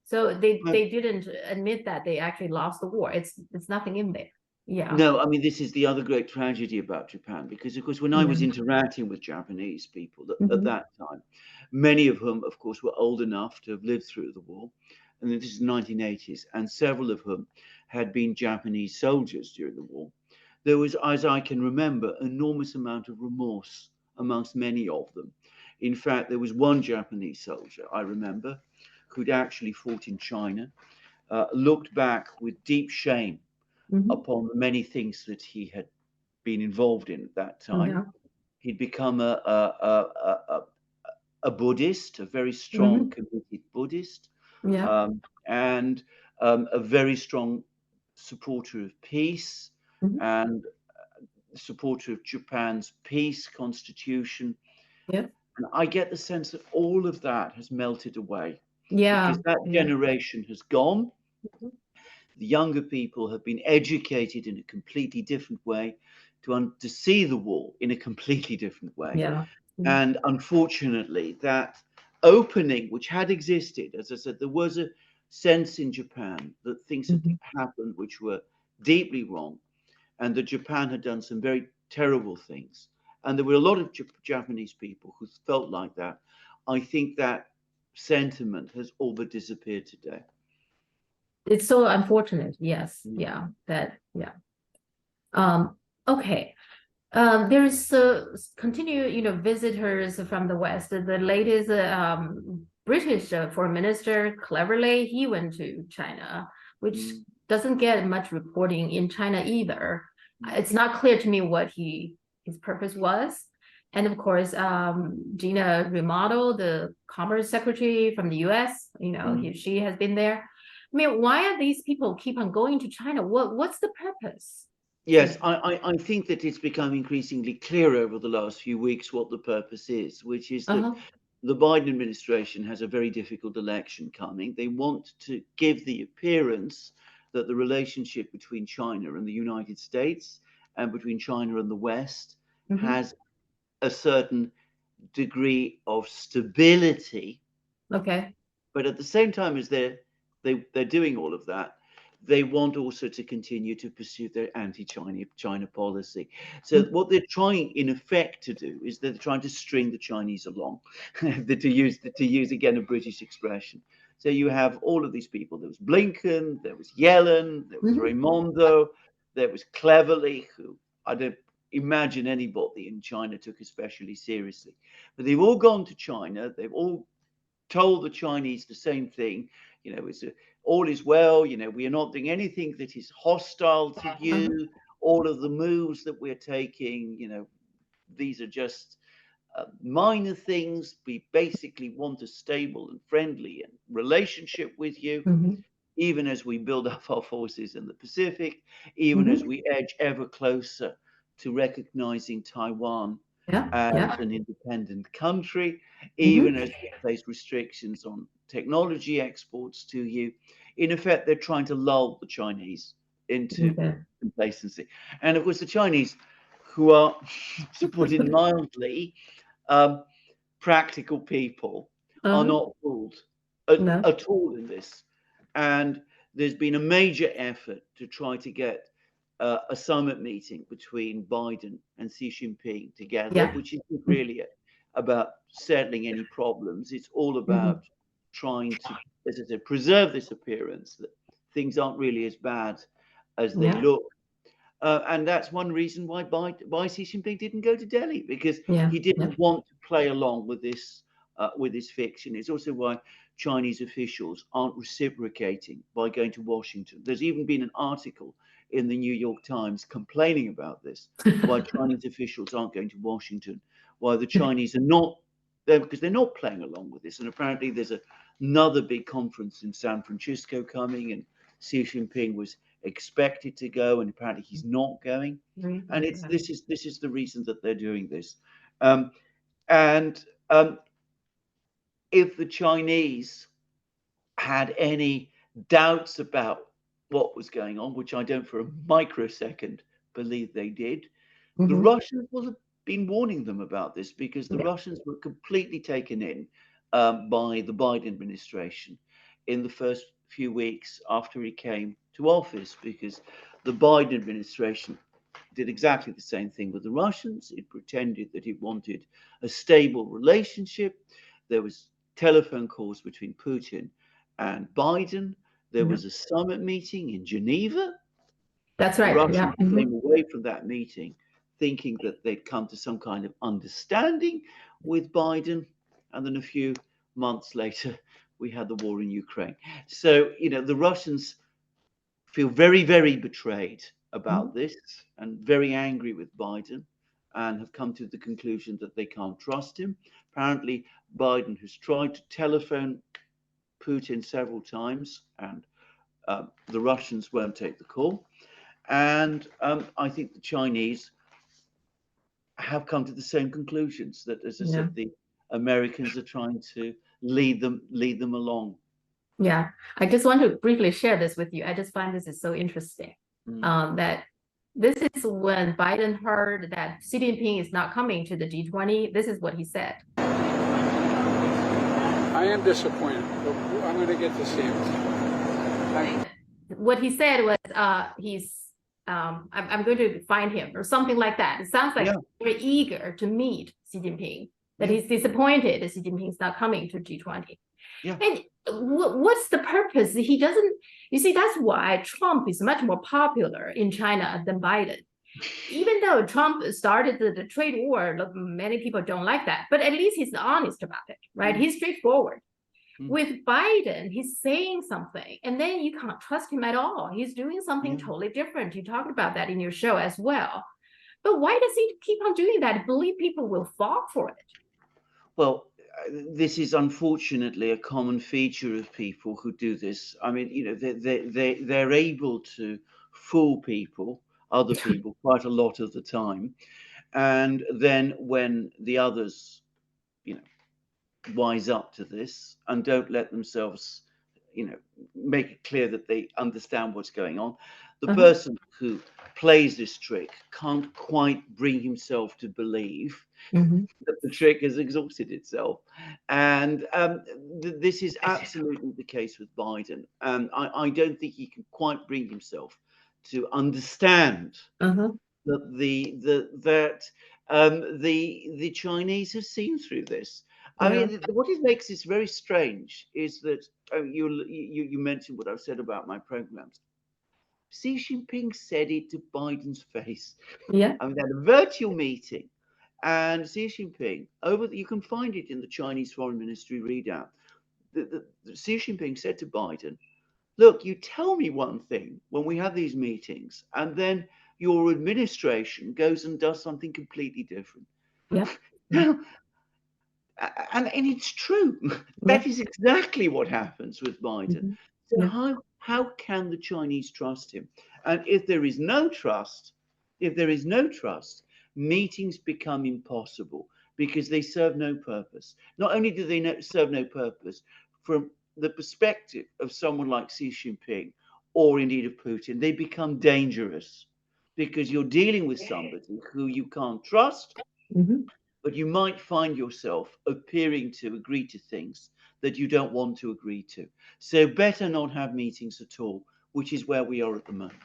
So they No, they didn't admit that they actually lost the war. It's nothing in there. Yeah. no, I mean, this is the other great tragedy about Japan, because, of course, when I was Yeah. interacting with Japanese people at Mhm. that time, many of whom, of course, were old enough to have lived through the war, and this is the 1980s, and several of whom had been Japanese soldiers during the war, there was, as I can remember, enormous amount of remorse amongst many of them. In fact, there was one Japanese soldier, I remember, who'd actually fought in China, looked back with deep shame Hmm. upon the many things that he had been involved in at that time. Yeah. He'd become a Buddhist, a very strong, Hmm. committed Buddhist, Yeah. and a very strong supporter of peace Hmm. and supporter of Japan's peace constitution. Yeah. And I get the sense that all of that has melted away because Yeah. that Yeah. generation has gone. Mhm. The younger people have been educated in a completely different way to see the war in a completely different way. Yeah. Mhm. And unfortunately, that opening, which had existed, as I said, there was a sense in Japan that things had Mhm. happened which were deeply wrong, and that Japan had done some very terrible things. And there were a lot of Japanese people who felt like that. I think that sentiment has all but disappeared today. It's so unfortunate. Yes. Mm. Yeah. That. Yeah. Um. Okay. There is continue, visitors from the West. The latest British foreign minister, cleverly, he went to China, which Mm. doesn't get much reporting in China either. Mm. It's not clear to me what his purpose was. And of course, Gina Raimondo, the Commerce Secretary from the U.S., Mm. she has been there. I mean, why are these people keep on going to China? What's the purpose? Yes, I think that it's become increasingly clear over the last few weeks what the purpose is, which is that Uh-huh. the Biden administration has a very difficult election coming. They want to give the appearance that the relationship between China and the United States and between China and the West Hmm. has a certain degree of stability, Okay. but at the same time as they're doing all of that, they want also to continue to pursue their anti-China policy. So Mhm. what they're trying, in effect, to do is they're trying to string the Chinese along, to use again a British expression. So you have all of these people. There was Blinken, there was Yellen, there was Mhm. Raimondo, there was Cleverly, who I don't imagine anybody in China took especially seriously. But they've all gone to China. They've all told the Chinese the same thing. All is well. We are not doing anything that is hostile to Uh-huh. you. All of the moves that we're taking, these are just minor things. We basically want a stable and friendly and relationship with you, Mhm. even as we build up our forces in the Pacific, even as Mhm. we edge ever closer to recognizing Taiwan Yeah. as Yeah. an independent country, even Mhm. as we place restrictions on technology exports to you. In effect, they're trying to lull the Chinese into Okay. complacency. And of course, the Chinese, who are, to put it mildly, um, practical people, are Uh-huh. not fooled at, No. at all in this. And there's been a major effort to try to get a summit meeting between Biden and Xi Jinping together, Yeah. which isn't really about settling any problems. It's all Mm-hmm. about trying to, as I said, preserve this appearance that things aren't really as bad as they Yeah. look. And that's one reason why Xi Jinping didn't go to Delhi, because Yeah. he Yeah. didn't want to play along with this fiction. It's also why Chinese officials aren't reciprocating by going to Washington. There's even been an article in the New York Times complaining about this, why Chinese officials aren't going to Washington, why the Chinese are not there, because they're not playing along with this. And apparently there's another big conference in San Francisco coming, and Xi Jinping was expected to go, and apparently he's not going. Right. And it's Okay. this is the reason that they're doing this. Um, and if the Chinese had any doubts about what was going on, which I don't for a microsecond believe they did, the Mm-hmm. Russians will have been warning them about this, because the Yeah. Russians were completely taken in by the Biden administration in the first few weeks after he came to office, because the Biden administration did exactly the same thing with the Russians. It pretended that it wanted a stable relationship. There was telephone calls between Putin and Biden. There Yeah. was a summit meeting in Geneva. That's The right. Yeah. Russians Mm-hmm. came away from that meeting thinking that they'd come to some kind of understanding. with Biden, and then a few months later, we had the war in Ukraine. So, the Russians feel very, very betrayed about this and very angry with Biden and have come to the conclusion that they can't trust him. Apparently, Biden has tried to telephone Putin several times, and the Russians won't take the call. And I think the Chinese have come to the same conclusions that, as I Yeah. said, the Americans are trying to lead them along. Yeah. I just want to briefly share this with you. I just find this is so interesting. Mm. That this is when Biden heard that Xi Jinping is not coming to the G20. This is what he said. I am disappointed, but I'm going to get to see him. What he said was, I'm going to find him or something like that. It sounds like Yeah. very eager to meet Xi Jinping, that Yeah. he's disappointed that Xi Jinping is not coming to G20. Yeah. And what's the purpose? He doesn't, you see, that's why Trump is much more popular in China than Biden. Even though Trump started the trade war, many people don't like that, but at least he's honest about it, right? He's straightforward. With Biden, he's saying something, and then you can't trust him at all. He's doing something totally different. You talked about that in your show as well. But why does he keep on doing that? I believe people will fall for it. Well, this is unfortunately a common feature of people who do this. I mean, they're able to fool people, other people, quite a lot of the time. And then when the others, wise up to this and don't let themselves, make it clear that they understand what's going on, the person who plays this trick can't quite bring himself to believe that the trick has exhausted itself. And this is absolutely the case with Biden. I don't think he can quite bring himself to understand that the Chinese have seen through this. I mean, what makes this very strange is that you mentioned what I've said about my programs. Xi Jinping said it to Biden's face. Yeah. I mean, they had a virtual meeting, and Xi Jinping you can find it in the Chinese Foreign Ministry readout. Xi Jinping said to Biden, "Look, you tell me one thing when we have these meetings, and then your administration goes and does something completely different." Yeah. Now, and it's true. That is exactly what happens with Biden. So how can the Chinese trust him? And if there is no trust, meetings become impossible because they serve no purpose. Not only do they serve no purpose from the perspective of someone like Xi Jinping or indeed of Putin, they become dangerous because you're dealing with somebody who you can't trust, but you might find yourself appearing to agree to things that you don't want to agree to. So better not have meetings at all, which is where we are at the moment.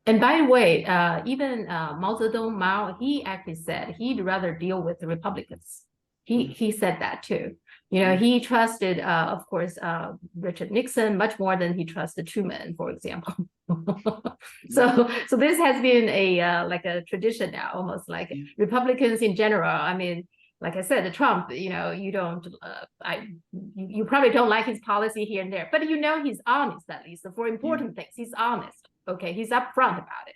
And by the way, even Mao Zedong, he actually said he'd rather deal with the Republicans. He said that too. He trusted, of course, Richard Nixon much more than he trusted Truman, for example. So this has been like a tradition now, almost like Republicans in general. I mean, like I said, Trump, you don't, you probably don't like his policy here and there, but he's honest at least for important things. He's honest. Okay, he's upfront about it.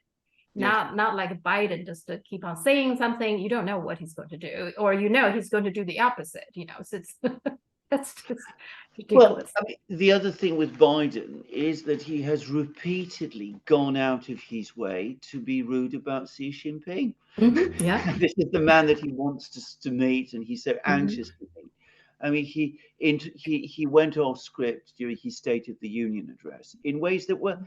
Not like Biden, just to keep on saying something. You don't know what he's going to do, or he's going to do the opposite. So it's that's just ridiculous. Well, I mean, the other thing with Biden is that he has repeatedly gone out of his way to be rude about Xi Jinping. Yeah, This is the man that he wants to meet, and he's so anxious to meet. I mean, he went off script during his State of the Union address in ways that were,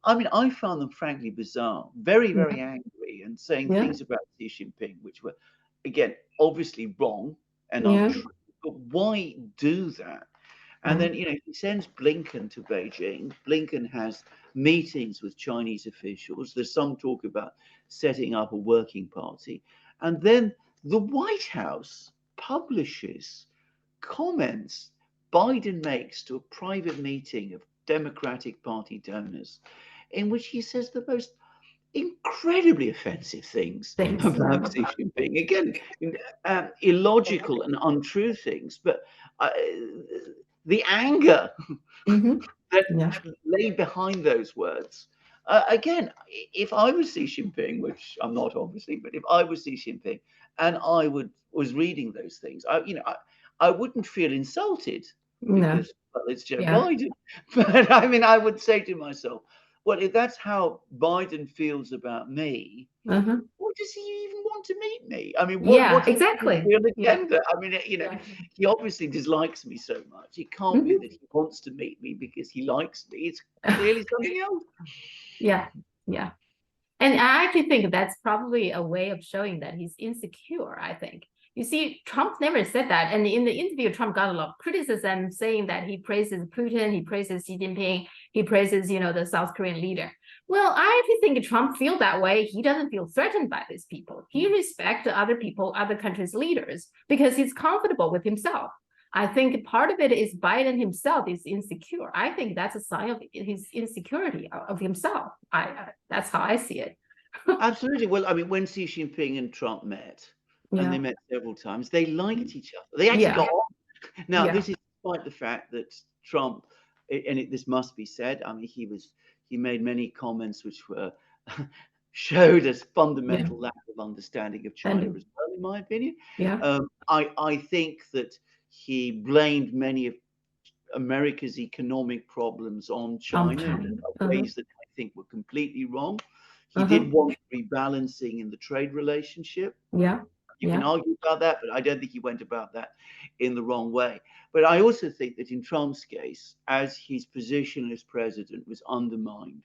I mean, I found them frankly bizarre, very, very angry, and saying things about Xi Jinping which were, again, obviously wrong and untrue. But why do that? And then, he sends Blinken to Beijing. Blinken has meetings with Chinese officials. There's some talk about setting up a working party. And then the White House publishes comments Biden makes to a private meeting of Democratic Party donors in which he says the most incredibly offensive things Things. about Xi Jinping. Again, illogical and untrue things, but uh, the anger Mm-hmm. that Yeah. lay behind those words. Again, if I was Xi Jinping, which I'm not obviously, but if I was Xi Jinping and was reading those things, I wouldn't feel insulted No. because, well, it's Joe Yeah. Biden. But I mean, I would say to myself, well, if that's how Biden feels about me, Uh-huh. why does he even want to meet me? I mean, Yeah, what's his exactly. real Yeah. agenda? I mean, Yeah. he obviously dislikes me so much. It can't be Mm-hmm. that he wants to meet me because he likes me. It's clearly something else. Yeah. Yeah. And I actually think that's probably a way of showing that he's insecure, I think. You see, Trump never said that. And in the interview, Trump got a lot of criticism saying that he praises Putin, he praises Xi Jinping, he praises, the South Korean leader. Well, I actually think Trump feels that way. He doesn't feel threatened by these people. He respects other people, other countries' leaders, because he's comfortable with himself. I think part of it is Biden himself is insecure. I think that's a sign of his insecurity of himself. That's how I see it. Absolutely. Well, I mean, when Xi Jinping and Trump met, and they Yeah. met several times, they liked each other. They actually Yeah. got on. Now, Yeah. this is despite the fact that Trump, and this must be said, I mean, he made many comments which were showed a Yeah. fundamental lack of understanding of China And as well, in my opinion. yeah. I think that he blamed many of America's economic problems on China in China. Uh-huh. ways that I think were completely wrong. He Uh-huh. did want rebalancing in the trade relationship. Yeah. You can Yeah. argue about that, but I don't think he went about that in the wrong way. But I also think that in Trump's case, as his position as president was undermined,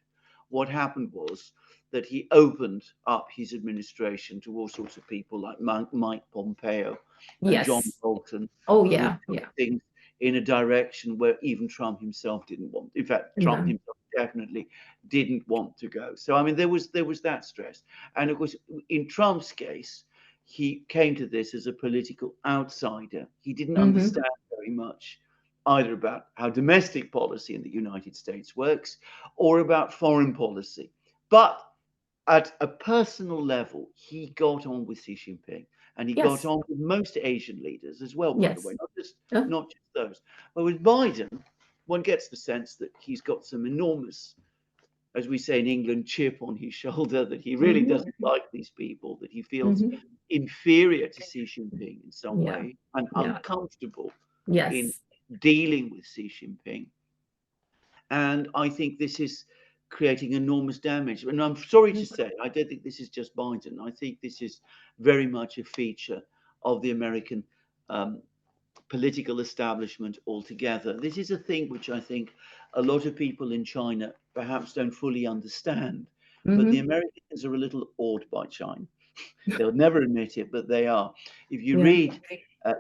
what happened was that he opened up his administration to all sorts of people like Mike Pompeo and John Yes. Bolton, Oh who yeah. took Yeah. things in a direction where even Trump himself didn't want. In fact, Trump No. himself definitely didn't want to go. So I mean, there was that stress, and of course, in Trump's case, he came to this as a political outsider. He didn't Mm-hmm. understand very much either about how domestic policy in the United States works or about foreign policy. But at a personal level, he got on with Xi Jinping, and he got Yes. on with most Asian leaders as well, by the way, Yes. Uh, not just those. But with Biden, one gets the sense that he's got some enormous, as we say in England, chip on his shoulder, that he really mm-hmm. doesn't like these people, that he feels Mm-hmm. inferior to Xi Jinping in some Yeah. way and Yeah. uncomfortable in Yes. dealing with Xi Jinping. And I think this is creating enormous damage. And I'm sorry to say, I don't think this is just Biden. I think this is very much a feature of the American um, political establishment altogether. This is a thing which I think a lot of people in China perhaps don't fully understand. But the Mm-hmm. Americans are a little awed by China. They'll never admit it, but they are. If you Yeah. read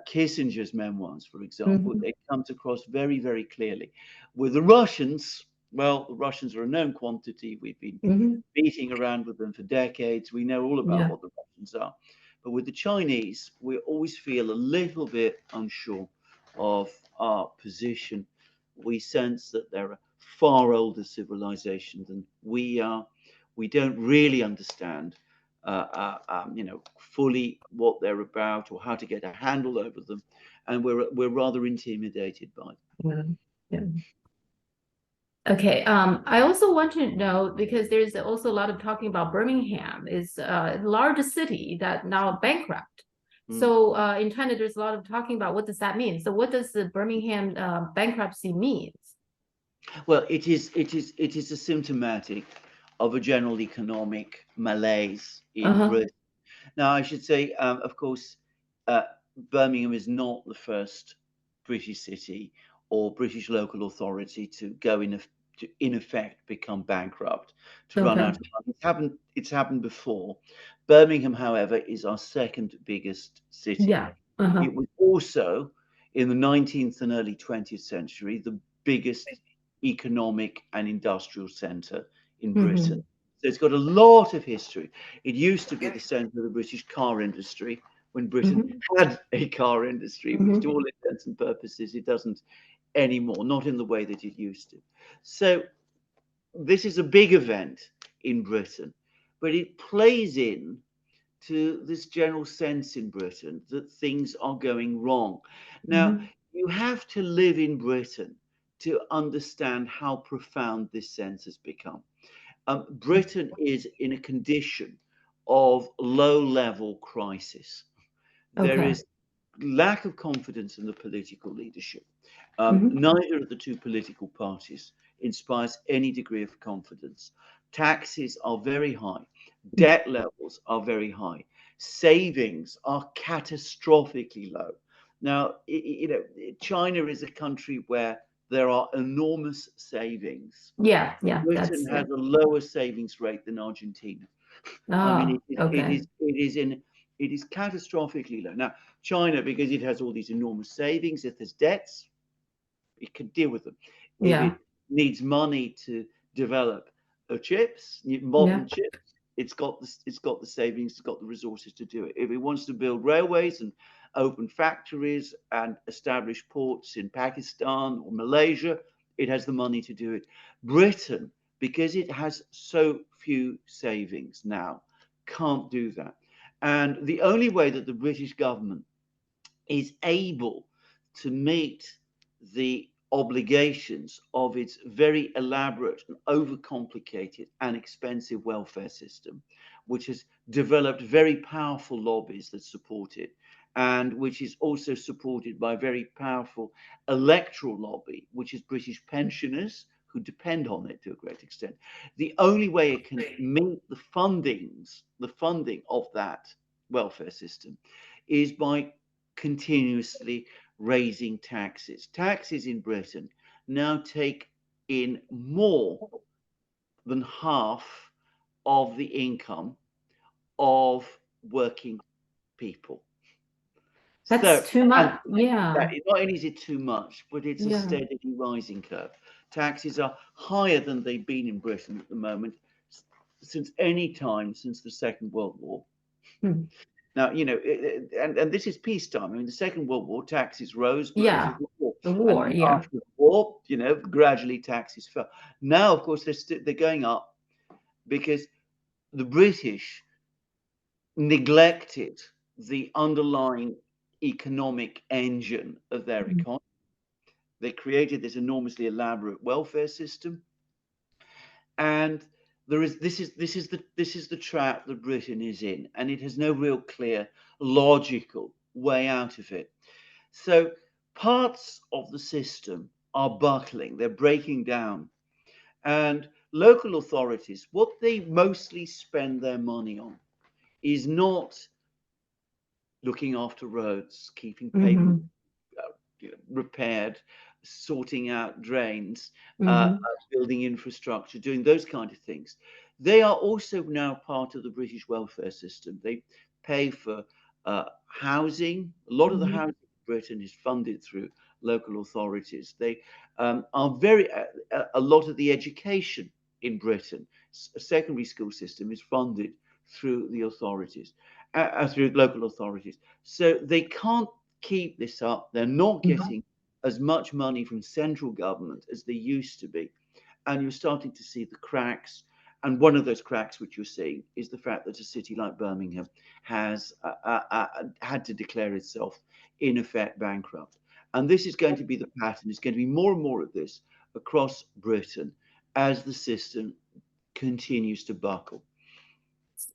Kissinger's memoirs, for example, Mm-hmm. it comes across very, very clearly. With the Russians, well, the Russians are a known quantity. We've been Mm-hmm. beating around with them for decades. We know all about Yeah. what the Russians are. But with the Chinese, we always feel a little bit unsure of our position. We sense that they're a far older civilization than we are. We don't really understand, fully what they're about or how to get a handle over them, and we're rather intimidated by them. Yeah. Yeah. Okay. I also want to know because there's also a lot of talking about Birmingham is a large city that now bankrupt. Mm. So in China, there's a lot of talking about what does that mean? So what does the Birmingham bankruptcy mean? Well, it is a symptomatic of a general economic malaise in Uh-huh. Britain. Now, I should say, of course, uh, Birmingham is not the first British city or British local authority to in effect, become bankrupt, to run Okay. out of money. It's happened before. Birmingham, however, is our second biggest city. Yeah. Uh-huh. It was also, in the 19th and early 20th century, the biggest economic and industrial centre in Britain. Mm-hmm. So it's got a lot of history. It used to be the centre of the British car industry when Britain Mm-hmm. had a car industry, which to Mm-hmm. all intents and purposes it doesn't anymore, not in the way that it used to. So this is a big event in Britain. but it plays in to this general sense in Britain that things are going wrong. Now, you have to live in Britain to understand how profound this sense has become. Britain is in a condition of low-level crisis. There Okay. is lack of confidence in the political leadership. Mm-hmm. Neither of the two political parties inspires any degree of confidence. Taxes are very high. Debt levels are very high. Savings are catastrophically low. Now, China is a country where there are enormous savings. Yeah, yeah, Britain that's has a lower savings rate than Argentina. I mean, oh, okay. it is catastrophically low. Now, China, because it has all these enormous savings, if there's debts, it can deal with them. If Yeah, it needs money to develop chips, yeah. modern chips, it's got the savings, it's got the resources to do it. If it wants to build railways and open factories and establish ports in Pakistan or Malaysia, it has the money to do it. Britain, because it has so few savings now, can't do that. And the only way that the British government is able to meet the obligations of its very elaborate and overcomplicated and expensive welfare system, which has developed very powerful lobbies that support it, and which is also supported by a very powerful electoral lobby, which is British pensioners who depend on it to a great extent. The only way it can meet the funding of that welfare system is by continuously raising taxes. Taxes in Britain now take in more than half of the income of working people. That's So, too and much. Yeah, not only is it too much, but it's a yeah. steadily rising curve. Taxes are higher than they've been in Britain at the moment since any time since the Second World War. Hmm. Now, and this is peacetime. I mean, the Second World War, taxes rose because Yeah, of the war. the And war. then Yeah. after the war, gradually taxes fell. Now, of course, they're going up because the British neglected the underlying economic engine of their Mhm. economy. They created this enormously elaborate welfare system, and this is the trap that Britain is in, and it has no real clear logical way out of it. So parts of the system are buckling, they're breaking down. And local authorities, what they mostly spend their money on is not looking after roads, keeping pavement Mhm. repaired, sorting out drains, Mhm. building infrastructure, doing those kind of things. They are also now part of the British welfare system. They pay for housing. A lot of the Mhm. housing in Britain is funded through local authorities. They are very a lot of the education in Britain, a secondary school system is funded through the authorities, through local authorities. So they can't keep this up. They're not Mhm. getting as much money from central government as they used to be. And you're starting to see the cracks. And one of those cracks which you're seeing is the fact that a city like Birmingham has had to declare itself in effect bankrupt. And this is going to be the pattern. It's going to be more and more of this across Britain as the system continues to buckle.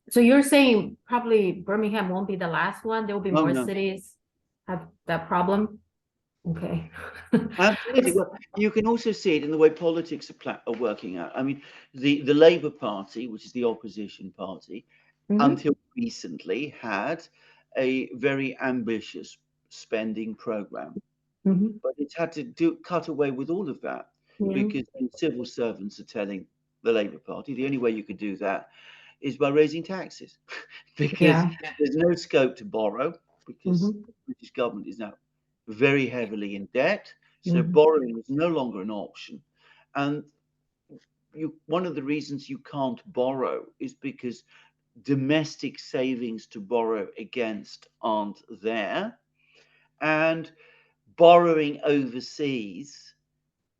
So you're saying probably Birmingham won't be the last one. There will be Oh more no, cities have that problem. Okay. absolutely. It's Well, you can also see it in the way politics are working out. I mean, the Labour Party, which is the opposition party, mhm. until recently had a very ambitious spending program, Mhm. but it's had to cut away with all of that Yeah. because the civil servants are telling the Labour Party the only way you could do that is by raising taxes because Yeah. there's no scope to borrow because Mhm. the British government is now very heavily in debt. So Mhm. borrowing is no longer an option. And one of the reasons you can't borrow is because domestic savings to borrow against aren't there. And borrowing overseas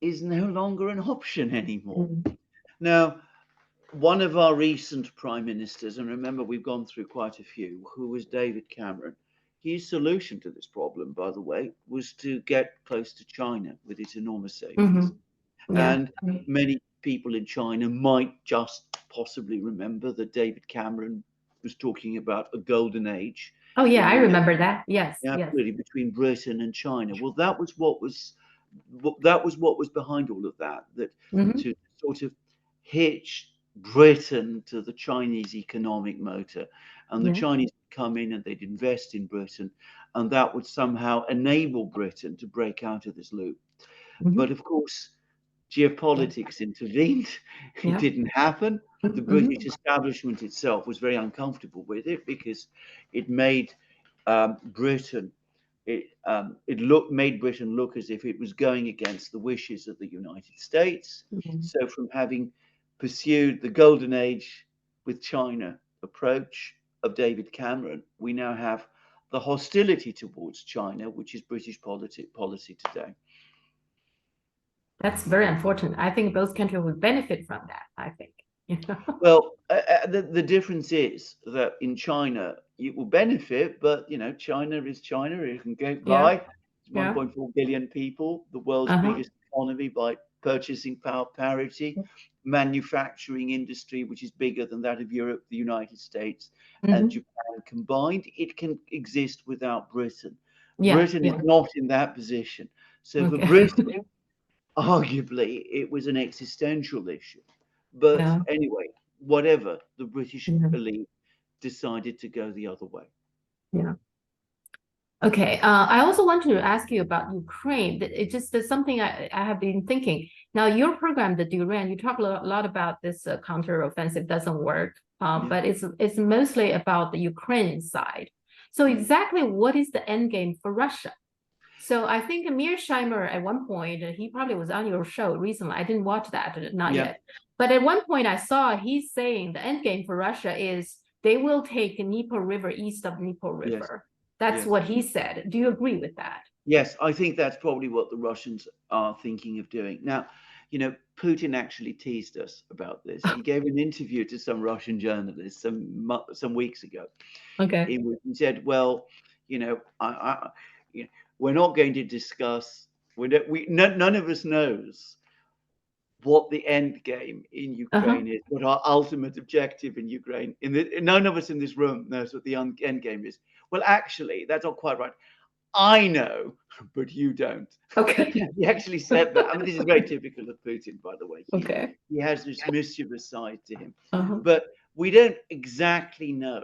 is no longer an option anymore. Mhm. Now, one of our recent prime ministers, and remember we've gone through quite a few, who was David Cameron. His solution to this problem, by the way, was to get close to China with its enormous savings. Yeah. And many people in China might just possibly remember that David Cameron was talking about a golden age Oh, yeah, in I remember that. Yes, yes. absolutely between Britain and China. Well, that was what was behind all of that. That Hmm. to sort of hitch Britain to the Chinese economic motor, and the Yeah. Chinese would come in and they'd invest in Britain, and that would somehow enable Britain to break out of this loop. But Hmm. of course, geopolitics intervened. It Yeah. didn't happen. The Hmm. British establishment itself was very uncomfortable with it because it made Britain it made Britain look as if it was going against the wishes of the United States. So from having pursued the golden age with China approach of David Cameron, we now have the hostility towards China, which is British policy today. That's very unfortunate. I think both countries would benefit from that, I think. You know? Well, the difference is that in China, it will benefit, but China is China. It can get Yeah, by. It's yeah. 1.4 billion people, the world's Uh-huh. biggest economy by purchasing power parity, manufacturing industry, which is bigger than that of Europe, the United States, and Hmm. Japan combined. It can exist without Britain. Yeah, Britain is yeah. not in that position. So for Okay. Britain, arguably, it was an existential issue. But Yeah, anyway, whatever, the British yeah, elite decided to go the other way. yeah. Okay. I also want to ask you about Ukraine. It just is something I have been thinking. Now, your program that you ran, you talk a lot about this counteroffensive doesn't work, Yeah. but it's mostly about the Ukraine side. So exactly what is the end game for Russia? So I think Mearsheimer at one point, he probably was on your show recently. I didn't watch that, not Yeah. yet. But at one point I saw he's saying the end game for Russia is they will take Dnieper River east of Dnieper Yes. River. That's Yes. what he said. Do you agree with that? Yes. I think that's probably what the Russians are thinking of doing. Now, Putin actually teased us about this. He gave an interview to some Russian journalists some weeks ago, Okay. in which he said, "Well, you know, we're not going to discuss. None of us knows what the end game in Uh-huh. Ukraine is, what our ultimate objective in Ukraine. None of us in this room knows what the end game is. Well, actually, that's not quite right. I know, but you don't." Okay. He actually said that. I mean, this is very typical of Putin, by the way. Okay. He has this mischievous side to him. Uh-huh. But we don't exactly know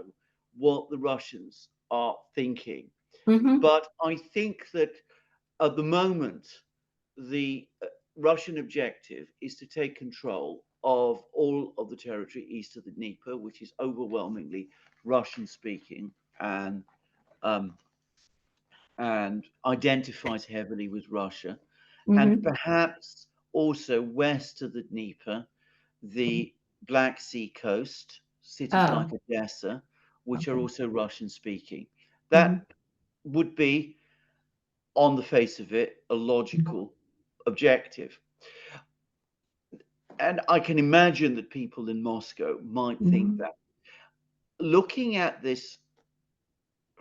what the Russians are thinking. Mm-hmm. But I think that at the moment, the Russian objective is to take control of all of the territory east of the Dnieper, which is overwhelmingly Russian speaking um, and identifies heavily with Russia, and Mm-hmm. perhaps also west of the Dnieper, the Black Sea coast, cities like Oh, Odessa, which are okay. also Russian speaking. Mm-hmm. That would be, on the face of it, a logical objective. And I can imagine that people in Moscow might think Mm-hmm. that. Looking at this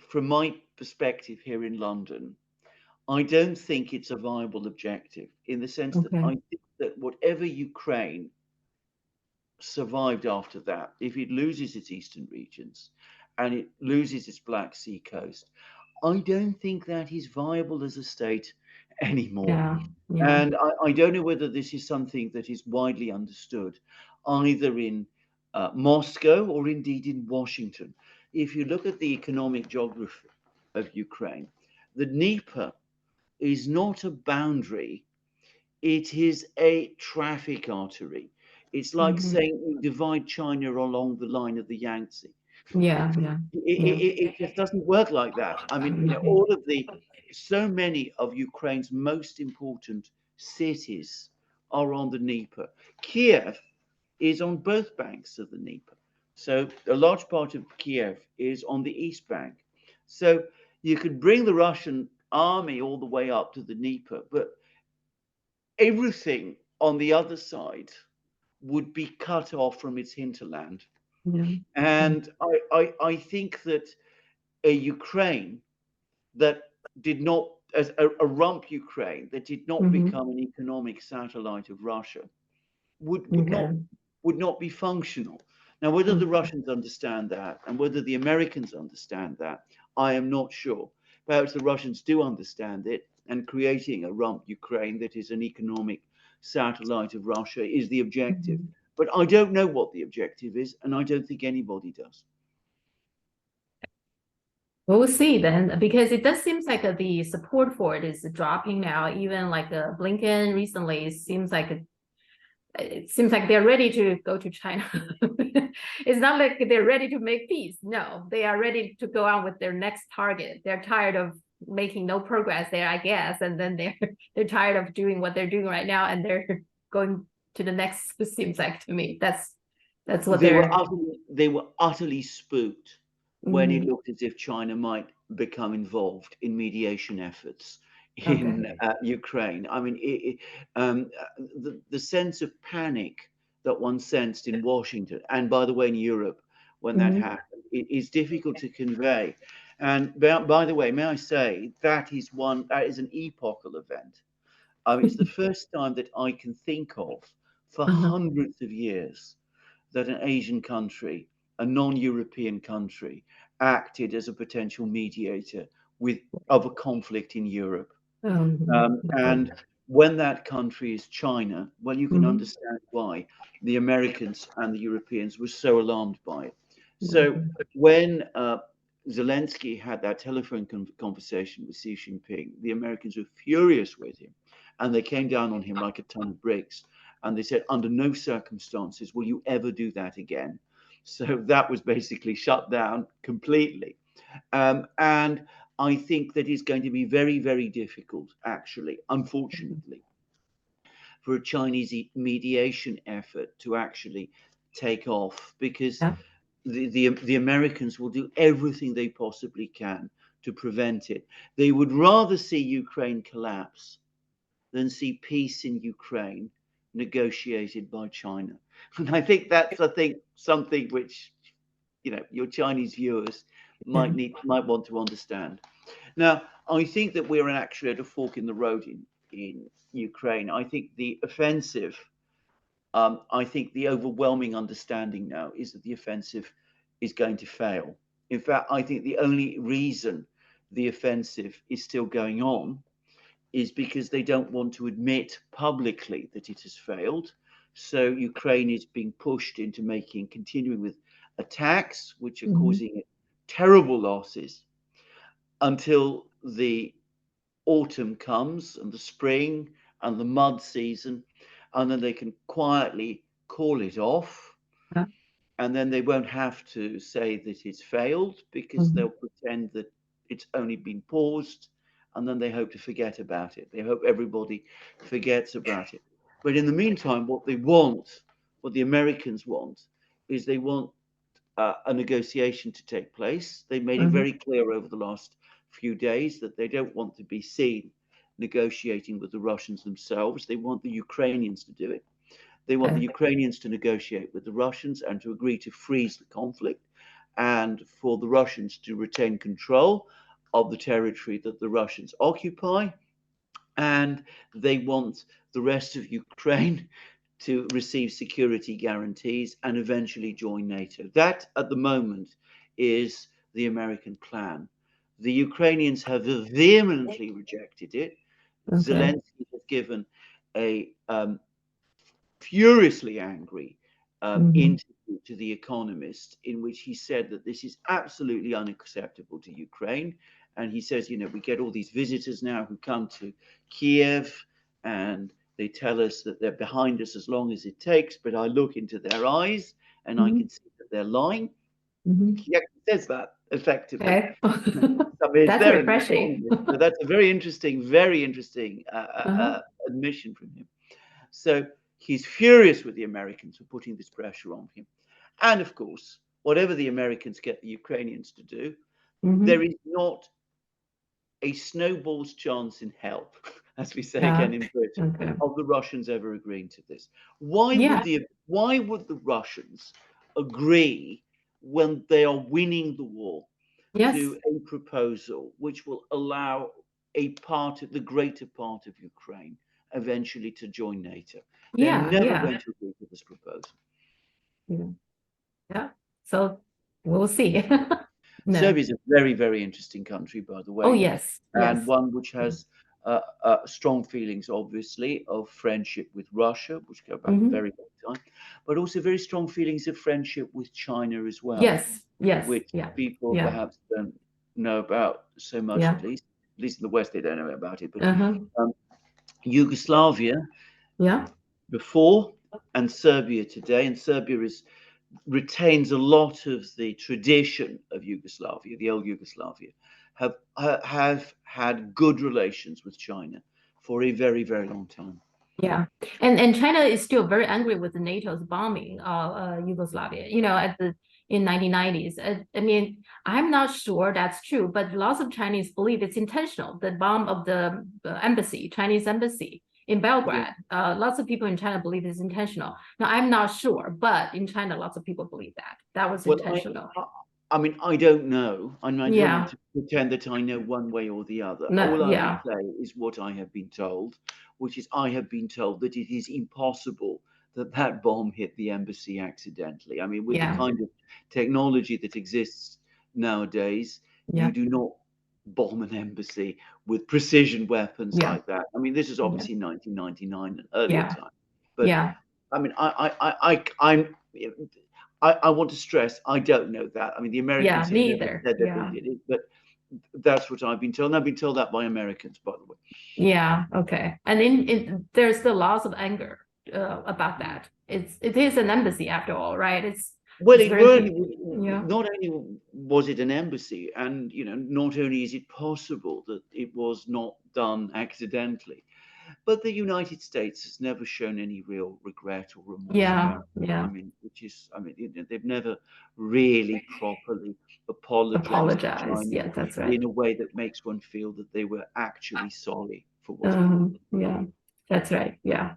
from my perspective here in London, I don't think it's a viable objective in the sense that I Okay. think that whatever Ukraine survived after that, if it loses its eastern regions and it loses its Black Sea coast, I don't think that is viable as a state anymore. Yeah. Yeah. And I don't know whether this is something that is widely understood either in Moscow or indeed in Washington. If you look at the economic geography of Ukraine, the Dnieper is not a boundary, it is a traffic artery. It's like Mm-hmm. saying you divide China along the line of the Yangtze. Yeah. Yeah. Yeah. It just doesn't work like that. I mean, Okay. so many of Ukraine's most important cities are on the Dnieper. Kiev is on both banks of the Dnieper. So a large part of Kiev is on the east bank. So you could bring the Russian army all the way up to the Dnieper, but everything on the other side would be cut off from its hinterland. Yeah. And I think that a Ukraine that did not, as a rump Ukraine that did not Mm-hmm. become an economic satellite of Russia would Okay. would not be functional. Now, whether the Mm-hmm. Russians understand that and whether the Americans understand that, I am not sure. Perhaps the Russians do understand it, and creating a rump Ukraine that is an economic satellite of Russia is the objective. Mm-hmm. But I don't know what the objective is, and I don't think anybody does. We'll see then, because it does seems like the support for it is dropping now. Even like Blinken recently, it seems like they're ready to go to China. It's not like they're ready to make peace. No, they are ready to go on with their next target. They're tired of making no progress there, I guess, and then they're tired of doing what they're doing right now, and they're going to the next. It seems like to me that's what they're. They were utterly spooked when it Mhm. looked as if China might become involved in mediation efforts in Okay. Ukraine. I mean, the sense of panic that one sensed in Washington, and by the way, in Europe, when that Mhm. happened, it is difficult to convey. And by the way, may I say that is an epochal event. It's the first time that I can think of for Uh-huh. hundreds of years that an Asian country, a non-European country, acted as a potential mediator of a conflict in Europe. Okay. And when that country is China, well, you can Mhm. understand why the Americans and the Europeans were so alarmed by it. So Okay. when Zelensky had that telephone conversation with Xi Jinping, the Americans were furious with him, and they came down on him like a ton of bricks. And they said, under no circumstances will you ever do that again. So that was basically shut down completely. And I think that is going to be very, very difficult, actually, unfortunately, for a Chinese mediation effort to actually take off, because Yeah. the Americans will do everything they possibly can to prevent it. They would rather see Ukraine collapse than see peace in Ukraine negotiated by China. And I think something which your Chinese viewers Yeah. might want to understand. Now, I think that we're actually at a fork in the road in Ukraine. I think the offensive, I think the overwhelming understanding now is that the offensive is going to fail. In fact, I think the only reason the offensive is still going on is because they don't want to admit publicly that it has failed. So Ukraine is being pushed into continuing with attacks, which are Mhm. causing it terrible losses until the autumn comes and the spring and the mud season, and then they can quietly call it off. Yeah. And then they won't have to say that it's failed because they'll Mhm. pretend that it's only been paused, and then they hope to forget about it. They hope everybody forgets about it. But in the meantime, what the Americans want, is they want a negotiation to take place. They made it Mhm. very clear over the last few days that they don't want to be seen negotiating with the Russians themselves. They want the Ukrainians to do it. They want the Okay. Ukrainians to negotiate with the Russians and to agree to freeze the conflict, and for the Russians to retain control of the territory that the Russians occupy. And they want the rest of Ukraine to receive security guarantees and eventually join NATO. That, at the moment, is the American plan. The Ukrainians have vehemently rejected it. Okay. Zelensky has given a furiously angry Mhm. interview to The Economist, in which he said that this is absolutely unacceptable to Ukraine. And he says, we get all these visitors now who come to Kiev, and they tell us that they're behind us as long as it takes. But I look into their eyes and I Mhm. can see that they're lying. Mhm. He actually says that effectively. Okay. I mean, it's That's there in The refreshing. Economist. So that's a very interesting Uh-huh. admission from him. So he's furious with the Americans for putting this pressure on him. And of course, whatever the Americans get the Ukrainians to do, there Mhm. is not a snowball's chance in hell as we say Yeah. again in Britain, Okay. of the Russians ever agreeing to this. Yeah. Why would the Russians agree when they are winning the war Yes. to a proposal which will allow the greater part of Ukraine eventually to join NATO? They're Yeah. never Yeah. going to agree to this proposal. Yeah. Yeah. So we'll see. No. Serbia is a very, very interesting country, by the Oh, way, yes. and Yes. one which has strong feelings, obviously, of friendship with Russia, which go back a Hmm. very long time, but also very strong feelings of friendship with China as well, Yes. Yes. which Yeah. people Yeah. perhaps don't know about so much, Yeah. at least in the West, they don't know about it. But Uh-huh. Yugoslavia Yeah. before and Serbia today, and retains a lot of the tradition of Yugoslavia, the old Yugoslavia, have had good relations with China for a very, very long time. Yeah, and China is still very angry with the NATO's bombing of Yugoslavia. In 1990s. I mean, I'm not sure that's true, but lots of Chinese believe it's intentional. The bomb of the embassy, Chinese embassy in Yeah. Belgrade. Lots of people in China believe it's intentional. Now, I'm not sure, but in China, lots of people believe that was Well, intentional. I mean, I don't know. I mean, I don't want Yeah, to pretend that I know one way or the other. no, All I will yeah, say is what I have been told, which is I have been told that it is impossible that that bomb hit the embassy accidentally. I mean, with the yeah, kind of technology that exists nowadays, yeah, you do not bomb an embassy with precision weapons yeah, like that. I mean, this is yeah, obviously 1999 and earlier yeah, time, but yeah, I mean, I want to stress I don't know that. I mean, the yeah, Americans have me never either. said that they Yeah. did it, but that's what I've been told. And I've been told that by Americans, by the way. Yeah, okay. And there's still lots of anger about that. It is an embassy after all, right? Well, It's it very weren't. yeah, Not only was it an embassy, and not only is it possible that it was not done accidentally, but the United States has never shown any real regret or remorse yeah, about it. I yeah. mean, they've never really properly apologized to Apologize. China Yeah, that's right. in a way that makes one feel that they were actually sorry for what had happened. Yeah, that's right. Yeah.